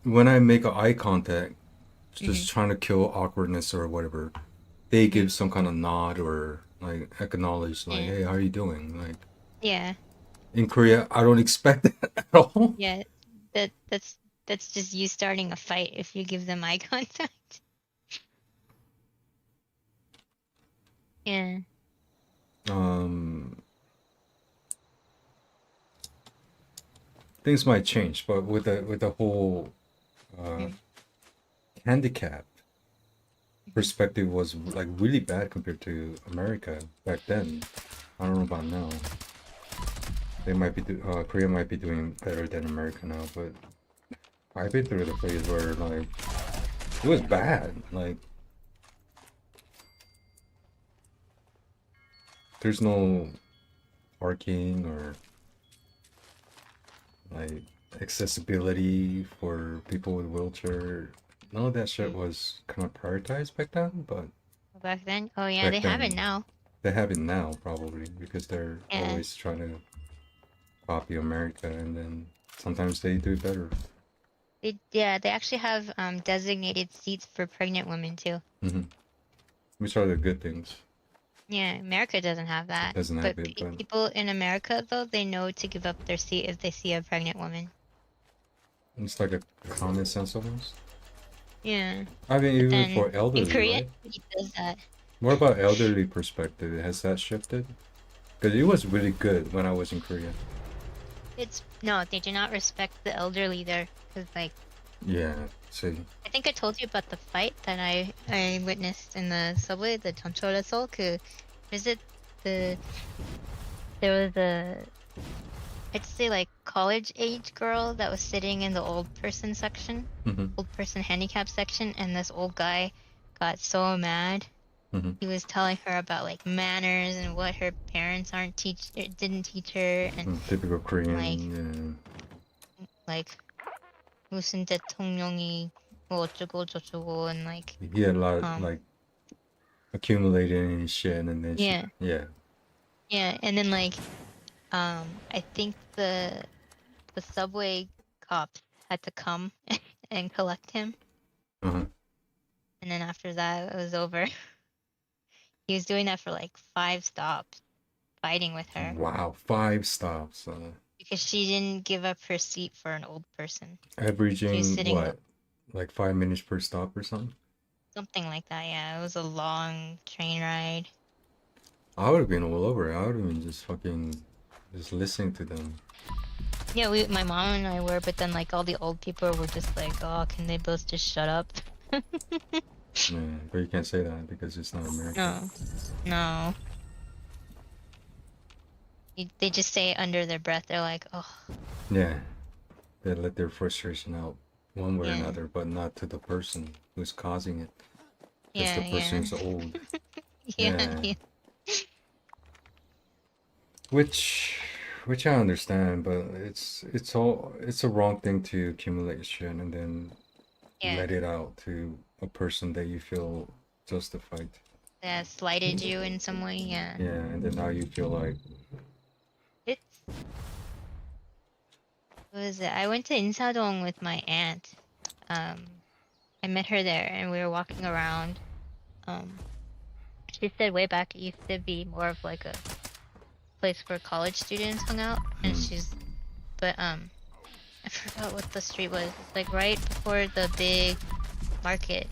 when I make eye contact, just trying to kill awkwardness or whatever, they give some kind of nod or like acknowledge, like, "Hey, how are you doing?" Like Yeah. in Korea, I don't expect that at all. Yeah. That's just you starting a fight if you give them eye contact. Yeah. Things might change, but with the whole handicap perspective was like really bad compared to America back then. I don't know about now. They might be Korea might be doing better than America now, but I've been through the phase where like it was bad. Like there's no parking or like accessibility for people with wheelchair. None of that shit was kind of prioritized back then, but Back then? Oh yeah, back they have then, it now. they have it now probably because they're Yeah. always trying to copy America, and then sometimes they do better. They actually have designated seats for pregnant women too. Which are the good things. Yeah, America doesn't have that. Doesn't have But it, but people in America though, they know to give up their seat if they see a pregnant woman. it's like a common sense almost. Yeah. I mean, But even then for in elderly, Korea, right? he does that. What about elderly perspective? Has that shifted? Because it was really good when I was in Korea. No, they do not respect the elderly there. Cause like, Yeah, see. I think I told you about the fight that I witnessed in the subway, the 전철에서 그 visit there was I'd say like college age girl that was sitting in the old person section, old person handicap section, and this old guy got so mad. Mhm. He was telling her about like manners and what her parents didn't teach her, and Typical Korean. like Yeah. like 무슨 대통령이 뭐 어쩌고 저쩌고, and like He had a lot um like accumulating his shit, and then yeah yeah. and then like I think the subway cops had to come and collect him, Uh-huh. and then after that it was over. He was doing that for like 5 stops, fighting with her Wow, 5 stops. because she didn't give up her seat for an old person. She was Averaging sitting what, like 5 minutes per stop or something? something like that. Yeah, it was a long train ride. I would have been all over it. I would have been just fucking just listening to them. Yeah, my mom and I were, but then like all the old people were just like, oh, can they both just shut up? Yeah, but you can't say that because it's not America. No. They just say it under their breath. They're like, oh. Yeah, they let their frustration out one way or Yeah. another, but not to the person who's causing it. Because Yeah, the person's old. yeah. Yeah. Which I understand, but it's a wrong thing to accumulate shit and then Yeah. let it out to a person that you feel justified. That slighted you in some way. Yeah. Yeah, and then now you feel like It's what was it? I went to Insadong with my aunt. I met her there, and we were walking around. She said way back it used to be more of like a place where college students hung out, and but I forgot what the street was. It's like right before the big market.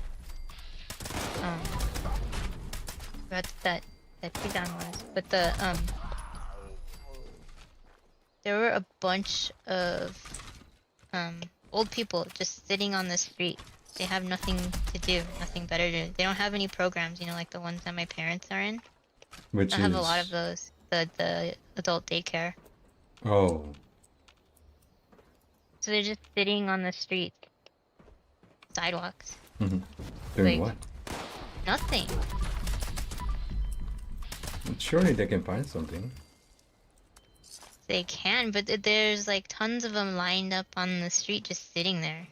Forgot that Pidan was, but there were a bunch of old people just sitting on the street. They have nothing to do, nothing better to do. They don't have any programs, like the ones that my parents are in. which I is have a lot of those. The adult daycare. Oh, So they're just sitting on the street, sidewalks. doing Like- what? Nothing. Surely they can find something. They can, but there's like tons of them lined up on the street just sitting there,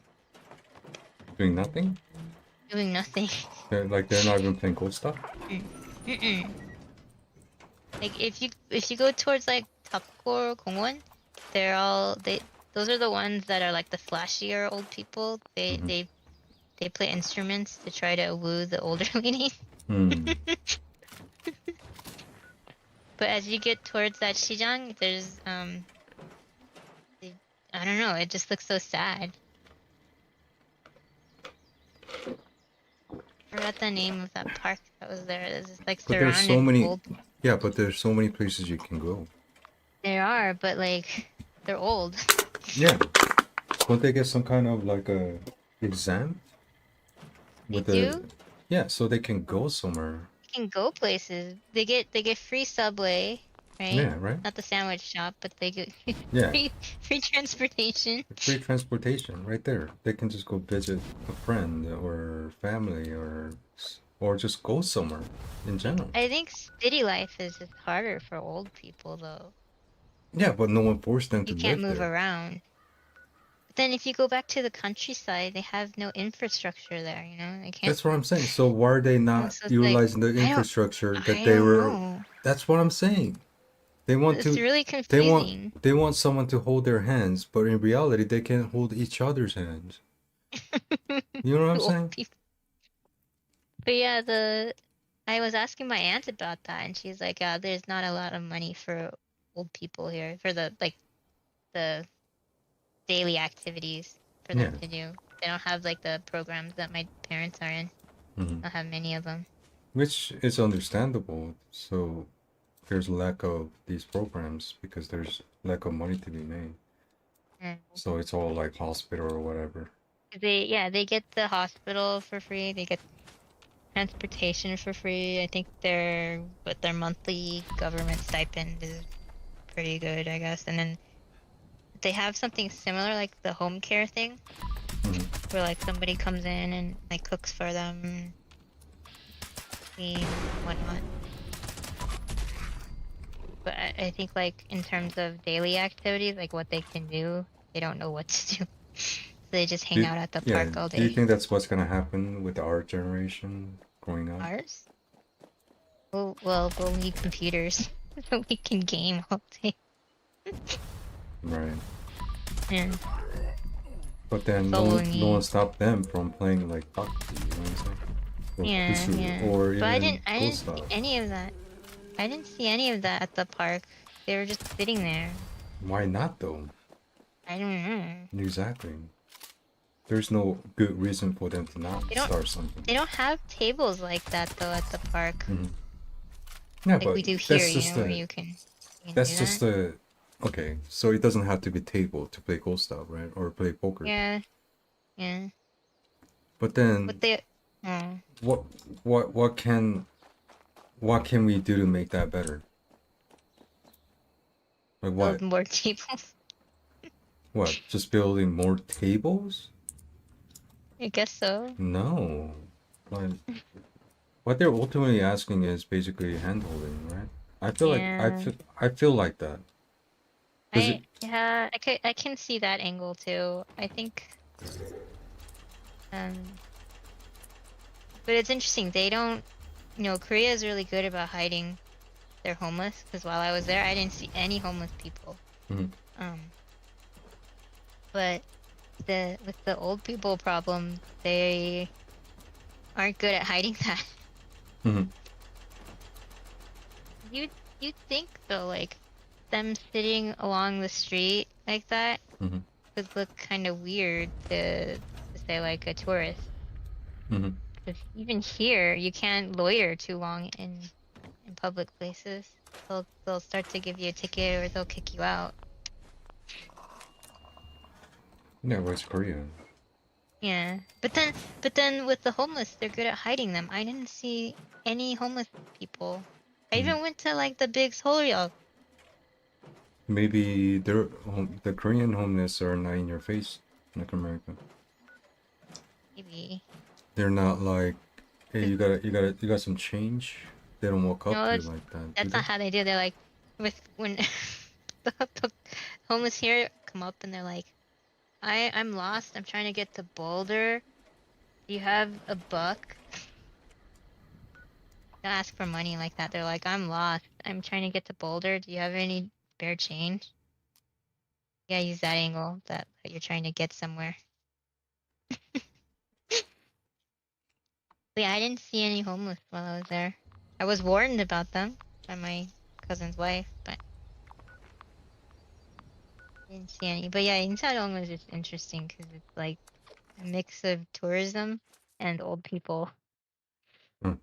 Doing nothing? doing nothing. They're not even playing cool stuff? Mm-mm. Like if you go towards like Tapkor Gongwon, those are the ones that are like the flashier old people. They play instruments to try to woo the older ladies. But as you get towards that Shijang, there's I don't know, it just looks so sad. I forgot the name of that park that was there. It's just like But there's surrounded so many old. Yeah, but there's so many places you can go. There are, but like they're old. Yeah. Won't they get some kind of like a exam? They do? Yeah, so they can go somewhere. They can go places. They get free subway, right? Yeah, right? Not the sandwich shop, but they get Yeah. free transportation. Free transportation right there. They can just go visit a friend or family or just go somewhere in general. I think city life is just harder for old people though. Yeah, but no one forced them to You can't live move there. around. But then if you go back to the countryside, they have no infrastructure there, They can't. That's what I'm saying. So why are they not So it's utilizing the I don't- infrastructure that I they don't were? know. That's what I'm saying. They want It's to. really They confusing. want someone to hold their hands, but in reality, they can't hold each other's hands. You know what I'm Old saying? people. But yeah, I was asking my aunt about that, and she's like, "Yeah, there's not a lot of money for old people here for the daily activities for them to do. They don't have like the programs that my parents are in. Mhm. Don't have many of them." Which is understandable. So there's lack of these programs because there's lack of money to be made. So it's all like hospital or whatever. They get the hospital for free. They get transportation for free. I think their monthly government stipend is pretty good, I guess. And then they have something similar like the home care thing, where like somebody comes in and like cooks for them, and whatnot. But I think like in terms of daily activities, like what they can do, they don't know what to do. So they just hang Do, out at the yeah. park all Do you day. think that's what's gonna happen with our generation growing up? Ours? We'll need computers so we can game all day. Right. Yeah. But then So no we'll one, no one need. stopped them from playing like Bhakti, you know what I'm saying? Or Yeah, Kusuru, yeah. or But even I didn't see Gustav. any of that. I didn't see any of that at the park. They were just sitting there. Why not though? I don't know. Exactly. There's no good reason for them to not They don't start something. they don't have tables like that though at the park. Mhm. Yeah, Like but we do here, that's you just know, where a you can do that's just that. a okay. So it doesn't have to be table to play Gustav, right? Or play poker. Yeah, yeah. But then But they oh, what what can we do to make that better? Like build what? more tables. What? Just building more tables? I guess so. No. Like what they're ultimately asking is basically handholding, right? I feel like Yeah. I feel like that. Does it? I can see that angle too. I think um but it's interesting. They don't Korea is really good about hiding their homeless because while I was there I didn't see any homeless people. Mhm. But with the old people problem, they aren't good at hiding that. Mhm. You you think though, like them sitting along the street like that Mhm. would look kind of weird to say like a tourist. Mhm. 'Cause even here, you can't loiter too long in public places. They'll start to give you a ticket or they'll kick you out. Yeah, West Korea. Yeah, but then with the homeless, they're good at hiding them. I didn't see any homeless people. I Mhm. even went to like the big Seoul. Maybe the Korean homeless are not in your face, like America. Maybe. They're not like, hey, 'Cause, you got some change. They don't walk up to you that's like that, do that's they? not how they do. They're like with when the homeless here come up and they're like, I'm lost. I'm trying to get to Boulder. Do you have a buck? They ask for money like that. They're like, I'm lost. I'm trying to get to Boulder. Do you have any spare change? Yeah, use that angle that you're trying to get somewhere. But yeah, I didn't see any homeless while I was there. I was warned about them by my cousin's wife, but I didn't see any. But yeah, Insadong was just interesting because it's like a mix of tourism and old people. Hmm.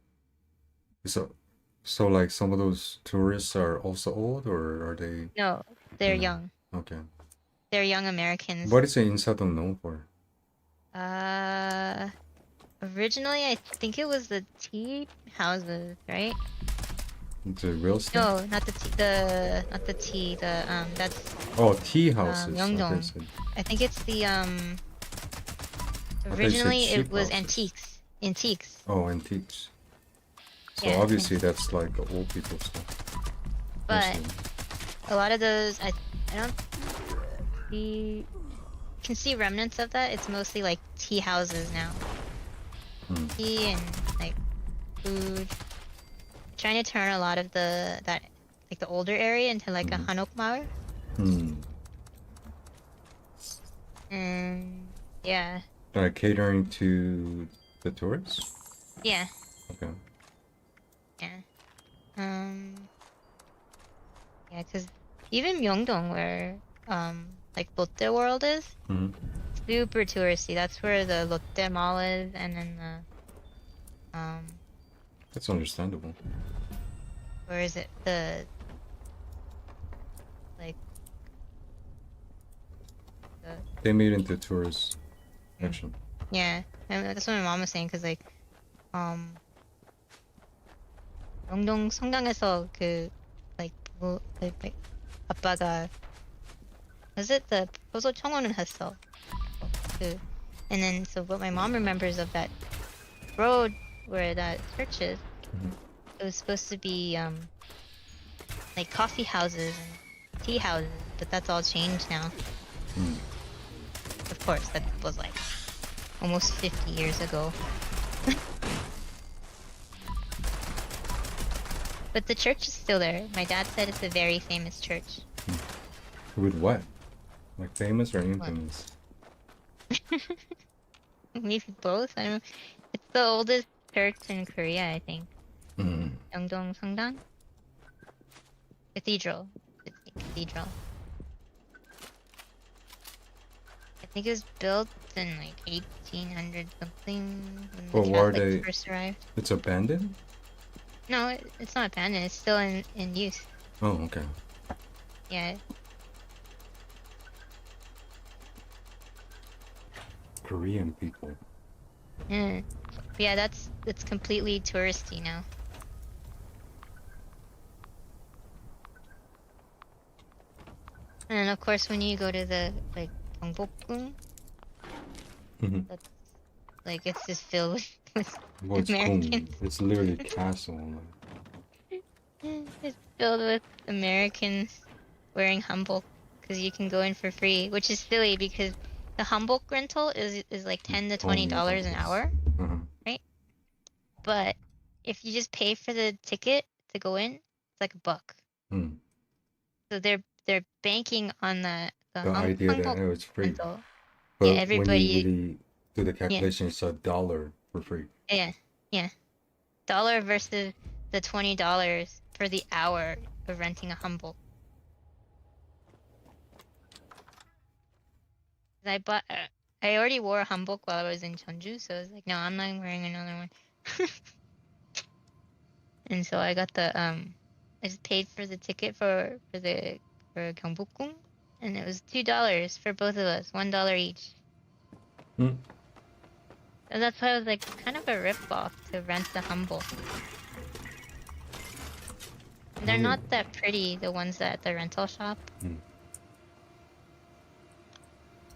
So, like some of those tourists are also old, or are they? No, they're No. young. Okay. They're young Americans. What is the Insadong known for? Uh, Originally I think it was the tea houses, right? It's a real estate? No, not the tea. Not the tea. That's Oh, tea houses. Okay, Myeongdong. so I think it's the I thought you said Originally it cheap was houses. antiques. Antiques. Oh, antiques. So Yeah, obviously antiques. that's like old people stuff. But Mostly. a lot of those, I don't see. Can see remnants of that. It's mostly like tea houses now. Hmm. Tea and like food. Trying to turn a lot of that like the older area into like a Mhm. Hanok Maul. Hmm. And yeah, Like catering to the tourists? yeah, Okay. yeah. Yeah, because even Myeongdong, where like Lotte World is, Hmm. super touristy. That's where the Lotte Mall is, and then the That's understandable. where is it? The like the They made into tourist mm, action. yeah. And that's what my mom was saying, because like 영동 성당에서 그 like like 아빠가 was it the proposal 청혼을 했어. 그 and then so what my mom remembers of that road where that church is It was supposed to be like coffee houses and tea houses, but that's all changed now. Of course, that was like almost 50 years ago. But the church is still there. My dad said it's a very famous church. With what? Like famous or infamous? Maybe both. I don't know. It's the oldest church in Korea, I think. Yeongdong Sangdang? Cathedral. It's a cathedral. I think it was built in like 1800 something when But the were Catholics they? first arrived. It's abandoned. No, it's not abandoned. It's still in use. Oh, okay. Yeah. Korean people. Mm. Yeah, it's completely touristy now. And of course, when you go to the like Gyeongbokgung, that's like it's just filled with What's Americans. cool? It's literally castle. It's filled with Americans wearing hanbok because you can go in for free, which is silly because the hanbok rental is like $10 to $20 an hour, right? But if you just pay for the ticket to go in, it's like $1. So they're banking on the The idea that hanbok it's free. rental. But Yeah, when everybody. you really do the calculation, it's $1 for free. Yeah. Dollar versus the $20 for the hour of renting a hanbok. I already wore a hanbok while I was in Jeonju, so I was like, no, I'm not wearing another one. And so I got I just paid for the ticket for Gyeongbokgung, and it was $2 for both of us, $1 each. And that's why I was like, it's kind of a rip-off to rent the hanbok. They're not that pretty, the ones at the rental shop.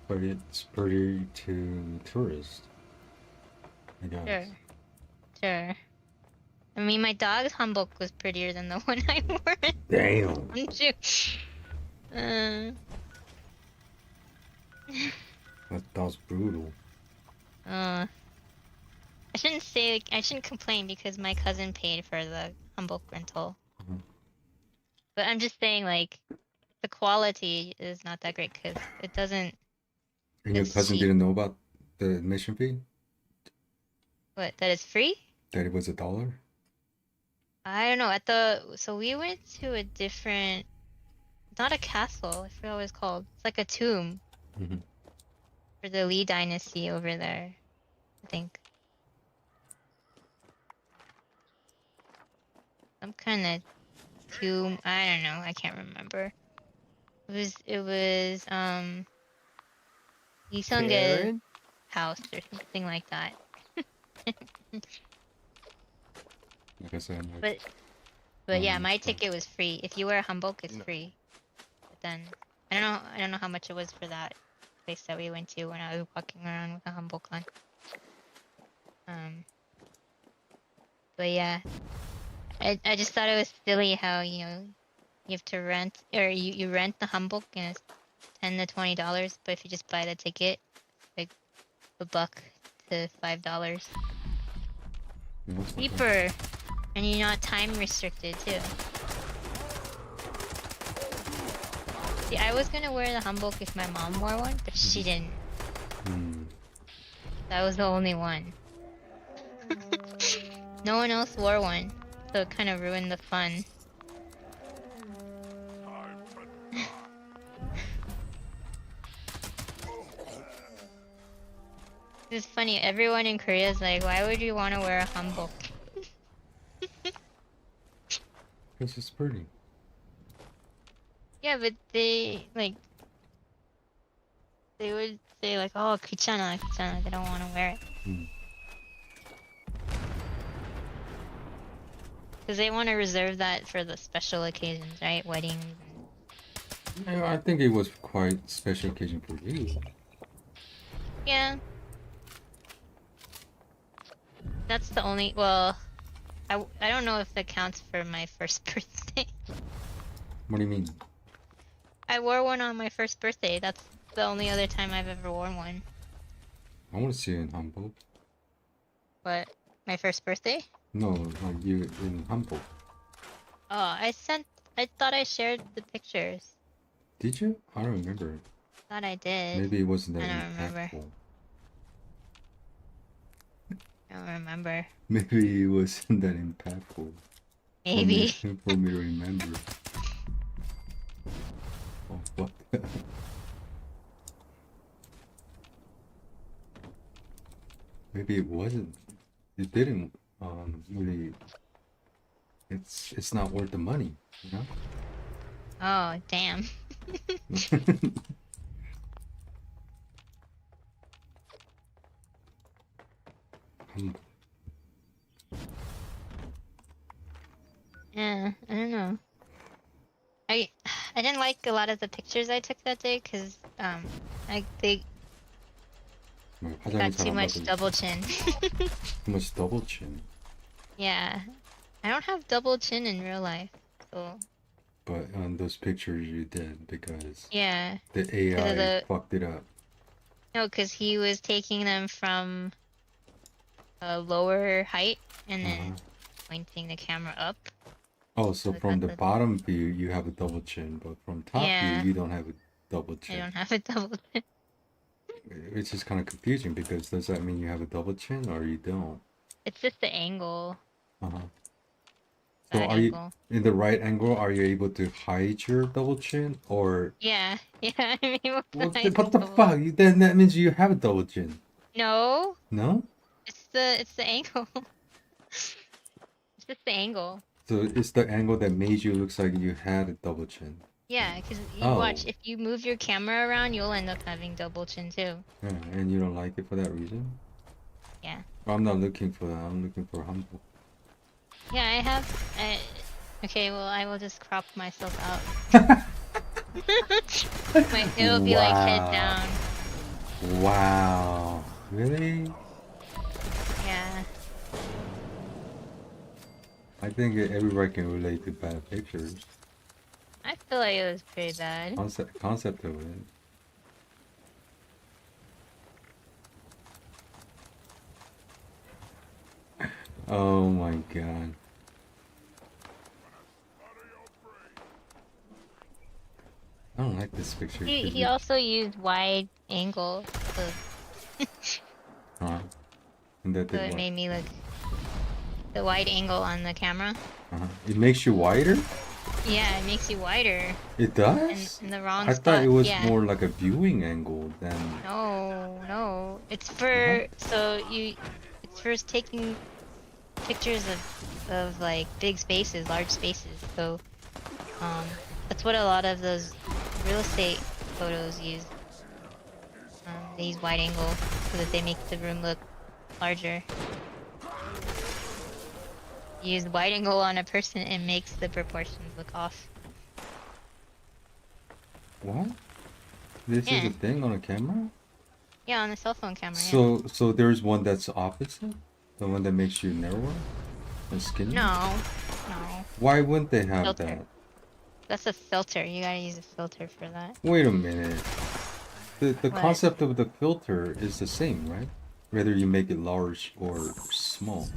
But it's pretty to tourists, I guess. Sure. I mean, my dog's hanbok was prettier than the one I wore. Damn. That was brutal. I shouldn't complain because my cousin paid for the hanbok rental. But I'm just saying, like, the quality is not that great because it doesn't. And your cousin didn't know about the admission fee? What? That it's free? That it was $1? I don't know. So we went to a different, not a castle. I forgot what it's called. It's like a tomb for the Lee Dynasty over there, I think. Some kind of tomb. I don't know. I can't remember. It was Lee Sung-ge's house or something like that. Like I said, but yeah, my ticket was free. If you wear a hanbok, it's free. But then I don't know how much it was for that place that we went to when I was walking around with a hanbok on. But yeah, I just thought it was silly how you have to rent, or you rent the hanbok and it's $10 to $20, but if you just buy the ticket, like $1 to $5. Cheaper, and you're not time restricted too. See, I was gonna wear the hanbok if my mom wore one, but she didn't. That was the only one. No one else wore one, so it kind of ruined the fun. It's funny, everyone in Korea is like, why would you want to wear a hanbok? Because it's pretty. Yeah, but they would say like, oh, 귀찮아. They don't want to wear it. Because they want to reserve that for the special occasions, right? Weddings. Yeah, I think it was quite special occasion for you. Yeah. That's the only, well, I don't know if that counts for my first birthday. What do you mean? I wore one on my first birthday. That's the only other time I've ever worn one. I want to see you in Hamburg. But my first birthday? No, like you in Hamburg. Oh, I thought I shared the pictures. Did you? I don't remember. Thought I did. Maybe it wasn't that I don't remember. impactful. I don't remember. Maybe it wasn't that impactful. Maybe. For me to remember. Oh, what? Maybe it wasn't. It didn't really. It's not worth the money, you know. Oh, damn. Yeah, I don't know. I didn't like a lot of the pictures I took that day because they got too much double chin. Too much double chin. Yeah, I don't have double chin in real life, so But on those pictures you did because yeah. the 'Cause AI of the fucked it up. no, because he was taking them from a lower height and then pointing the camera up. Oh, so So from the that's bottom view you have a double chin, but from top Yeah. view you don't have a double I chin. don't have a double chin. Which is kind of confusing because does that mean you have a double chin or you don't? It's just the angle. Uh-huh. So That are you angle. in the right angle? Are you able to hide your double chin or Yeah, yeah. I'm able to what hide what the double- fuck? Then that means you have a double chin. No, No? it's the angle. It's just the angle. So it's the angle that made you look like you had a double chin. Yeah, because you Oh. watch, if you move your camera around, you'll end up having double chin too. Yeah, and you don't like it for that reason? Yeah. I'm not looking for that. I'm looking for humble. Yeah, I have. Okay, well, I will just crop myself out. It'll be like head down. Wow. Really? Yeah. I think everybody can relate to bad pictures. I feel like it was pretty bad. Concept of it. Oh my god. I don't like this picture. He also used wide angle, so, And that so did it what? made me look the wide angle on the camera. It makes you wider? Yeah, it makes you wider. It does? In the wrong I spot. thought it was yeah. more like a viewing angle than. No. It's for it's for taking pictures of like big spaces, large spaces. So that's what a lot of those real estate photos use. They use wide angle so that they make the room look larger. You use wide angle on a person, it makes the proportions look off. What? This is Yeah. a thing on a camera? Yeah, on a cell phone camera. So there's one that's opposite? The one that makes you narrower and skinnier? No. Why wouldn't they have Filter. that? That's a filter. You gotta use a filter for that. Wait a minute. The What? concept of the filter is the same, right? Whether you make it large or small.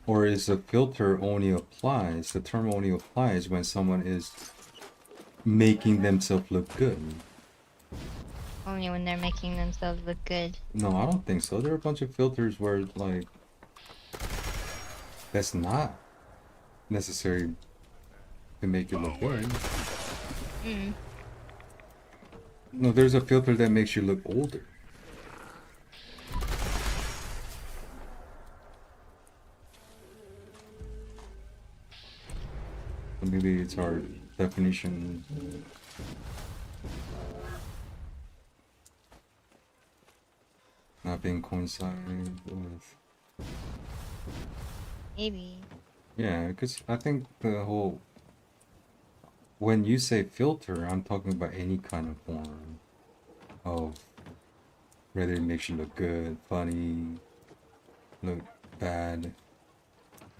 Or is the filter only applies, the term only applies when someone is making themselves look good? Only when they're making themselves look good. No, I don't think so. There are a bunch of filters where, like, that's not necessary to make it look good. No, there's a filter that makes you look older. So maybe it's our definition. Not being coincided with. Maybe. Yeah, because I think the whole. When you say filter, I'm talking about any kind of form of whether it makes you look good, funny, look bad,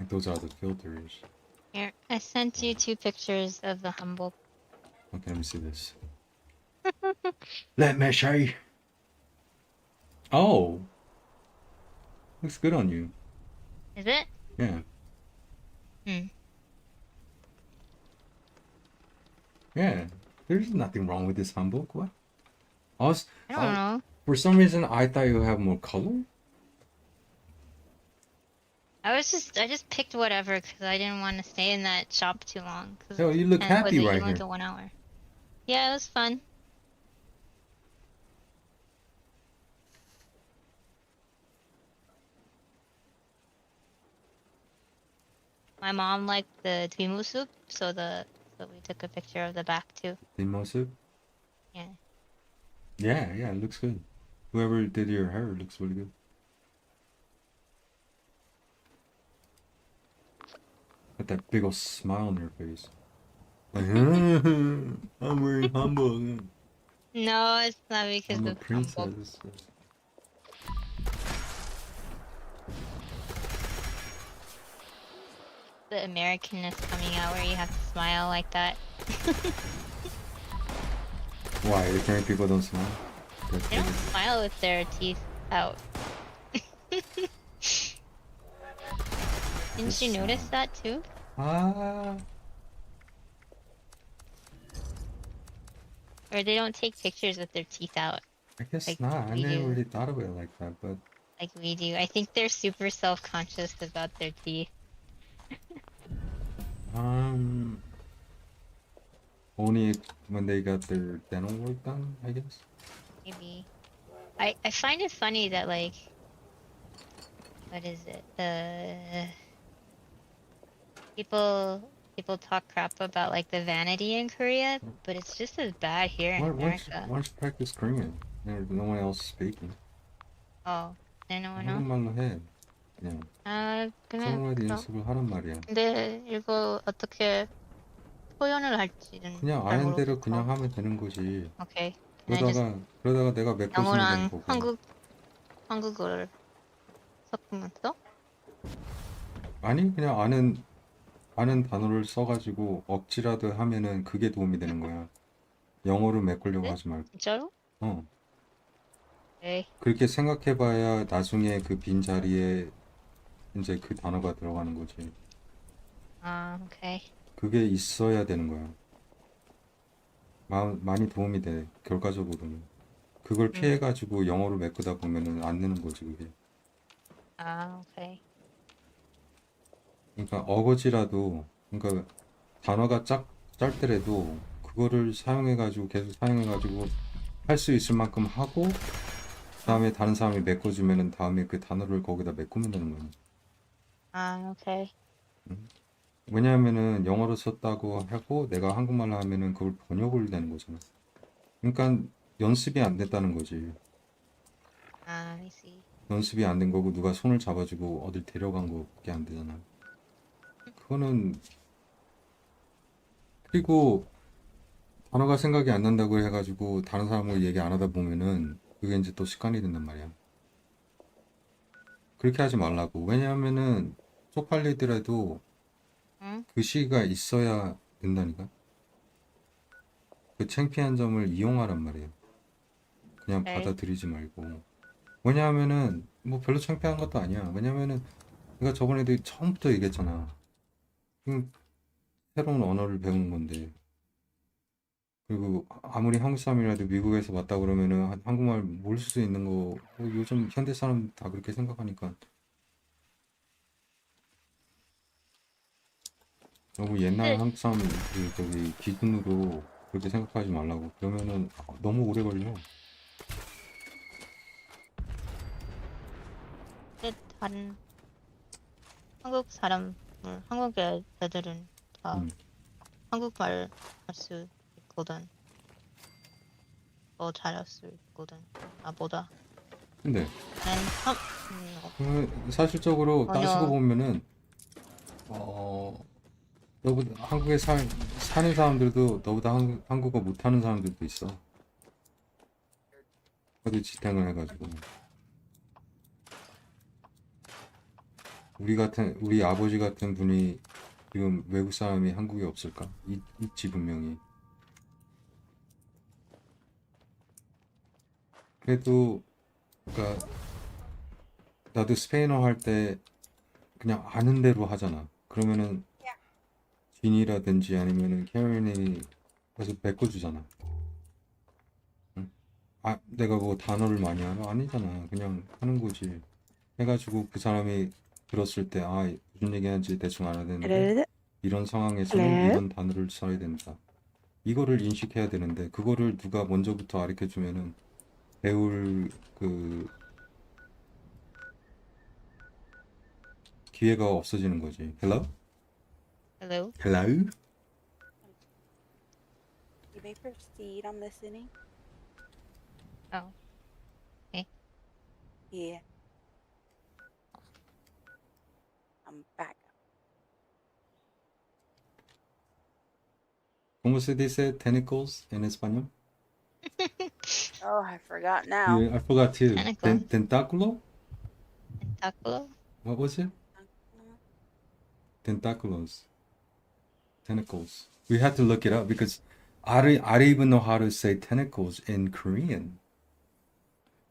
Those are the filters. Here, I sent you 2 pictures of the humble. Okay, let me see this. Let me see. Oh, looks good on you. Is it? Yeah, Hmm. yeah. There's nothing wrong with this hanbok. What? I don't know. For some reason, I thought you have more color. I just picked whatever because I didn't want to stay in that shop too long. Yo, you look And was happy it right even here. like a 1 hour? Yeah, it was fun. My mom liked the soup, so we took a picture of the back too. 뒷모습? Yeah. Yeah, it looks good. Whoever did your hair looks really good. Got that big ol' smile on your face. Like, I'm wearing hanbok. No, it's not because I'm a of humble. princess. The Americanness coming out where you have to smile like that. Why? Ignorant people don't smile? That's They don't good. smile with their teeth out. Didn't you notice that too? Ah, Or they don't take pictures with their teeth out I guess like not. I we never do. really thought of it like that, but Like we do. I think they're super self-conscious about their teeth. um, only when they got their dental work done, I guess. Maybe. I find it funny that like, what is it? People talk crap about like the vanity in Korea, but it's just as bad here in America. Why don't you practice Korean? No one else speaking. Oh, I don't know. 한국말로 해. 그냥 그럼 연습을 하란 말이야. 근데 이거 어떻게 표현을 할지는 그냥 잘 아는 대로 모르겠어. 그냥 하면 되는 거지. 오케이. Can I just 그러다가 내가 메꿔주면 되는 영어랑 거고. 한국어를 섞으면서? 아니 그냥 아는 단어를 써가지고 억지라도 하면은 그게 도움이 되는 거야. 영어로 메꾸려고 네? 하지 말고. 진짜로? 어. 오케이. 그렇게 생각해봐야 나중에 그 빈 자리에 이제 그 단어가 들어가는 거지. 아, 오케이. 그게 있어야 되는 거야. 많이 도움이 돼, 결과적으로는. 그걸 피해가지고 영어로 메꾸다 보면은 안 되는 거지, 그게. 아, 오케이. 그러니까 어거지라도, 그러니까 단어가 짧더라도 그거를 사용해가지고 계속 사용해가지고 할 수 있을 만큼 하고 그다음에 다른 사람이 메꿔주면은 다음에 그 단어를 거기다 메꾸면 되는 거야. 아, 오케이. 왜냐하면은 영어로 썼다고 하고 내가 한국말로 하면은 그걸 번역을 되는 거잖아. 그러니까 연습이 안 됐다는 거지. 아, I see. 연습이 안 된 거고 누가 손을 잡아주고 어딜 데려간 거밖에 안 되잖아. 그거는 그리고 단어가 생각이 안 난다고 해가지고 다른 사람하고 얘기 안 하다 보면은 그게 이제 또 습관이 된단 말이야. 그렇게 하지 말라고. 왜냐하면은 쪽팔리더라도 응? 그 시기가 있어야 된다니까. 그 창피한 점을 이용하란 말이에요. 그냥 오케이. 받아들이지 말고. 왜냐하면은 뭐 별로 창피한 것도 아니야. 왜냐하면은 내가 저번에도 처음부터 얘기했잖아. 새로운 언어를 배우는 건데. 그리고 아무리 한국 사람이라도 미국에서 왔다 그러면은 한국말 모를 수도 있는 거. 요즘 현대 사람 다 그렇게 생각하니까. 너무 옛날 한국 사람 저기 기준으로 그렇게 생각하지 말라고. 그러면은 너무 오래 걸려. 근데 다른 한국 애들은 다 한국말 할 수 있거든. 더 잘할 수 있거든. 나보다. 근데 난 사실적으로 전혀. 따지고 보면은 너보다 한국에 사는 사람들도 너보다 한국어 못하는 사람들도 있어. 어디 지탱을 해가지고. 우리 아버지 같은 분이 지금 외국 사람이 한국에 없을까? 있지 분명히. 그래도 그러니까 나도 스페인어 할 때 그냥 아는 대로 하잖아. 그러면은 진이라든지 아니면은 캐런이 가서 메꿔주잖아. 응? 아, 내가 뭐 단어를 많이 알아? 아니잖아. 그냥 하는 거지. 해가지고 그 사람이 들었을 때, 아, 무슨 얘기하는지 대충 알아야 되는데, 이런 상황에서는 이런 단어를 써야 된다. 이거를 인식해야 되는데, 그거를 누가 먼저부터 가르쳐주면은, 배울 그 기회가 없어지는 거지. Hello? Hello? Hello? You may proceed. I'm listening. Oh. Okay. Yeah. I'm back. ¿Cómo se dice tentacles en español? Oh, I forgot now. Yeah, I forgot too. Tentacle. Tentáculo? Tentaculo? What was it? Tentaculos. Tentacles. We had to look it up because I don't even know how to say tentacles in Korean.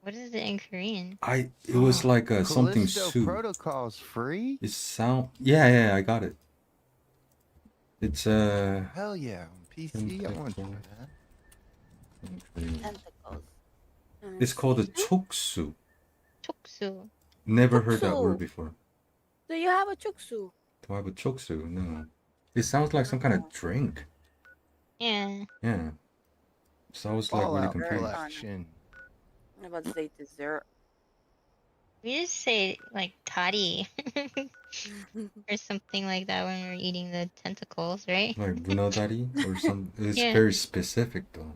What is it in Korean? It was like something Callisto soup. Protocol's free? It sound yeah, I got it. It's Hell yeah, on PC. I want to try that. Tentacles. It's called a choksu. Choksu. Never heard that Choksu. word before. Do you have a chuksu? Do I have a choksu? No. It sounds like some kind of drink. Yeah. Yeah. So I was like really Fallout confused. collection. I'm about to say dessert. We just say like toddy or something like that when we're eating the tentacles, right? Like 문어다리 or some. It's Yeah. very specific though.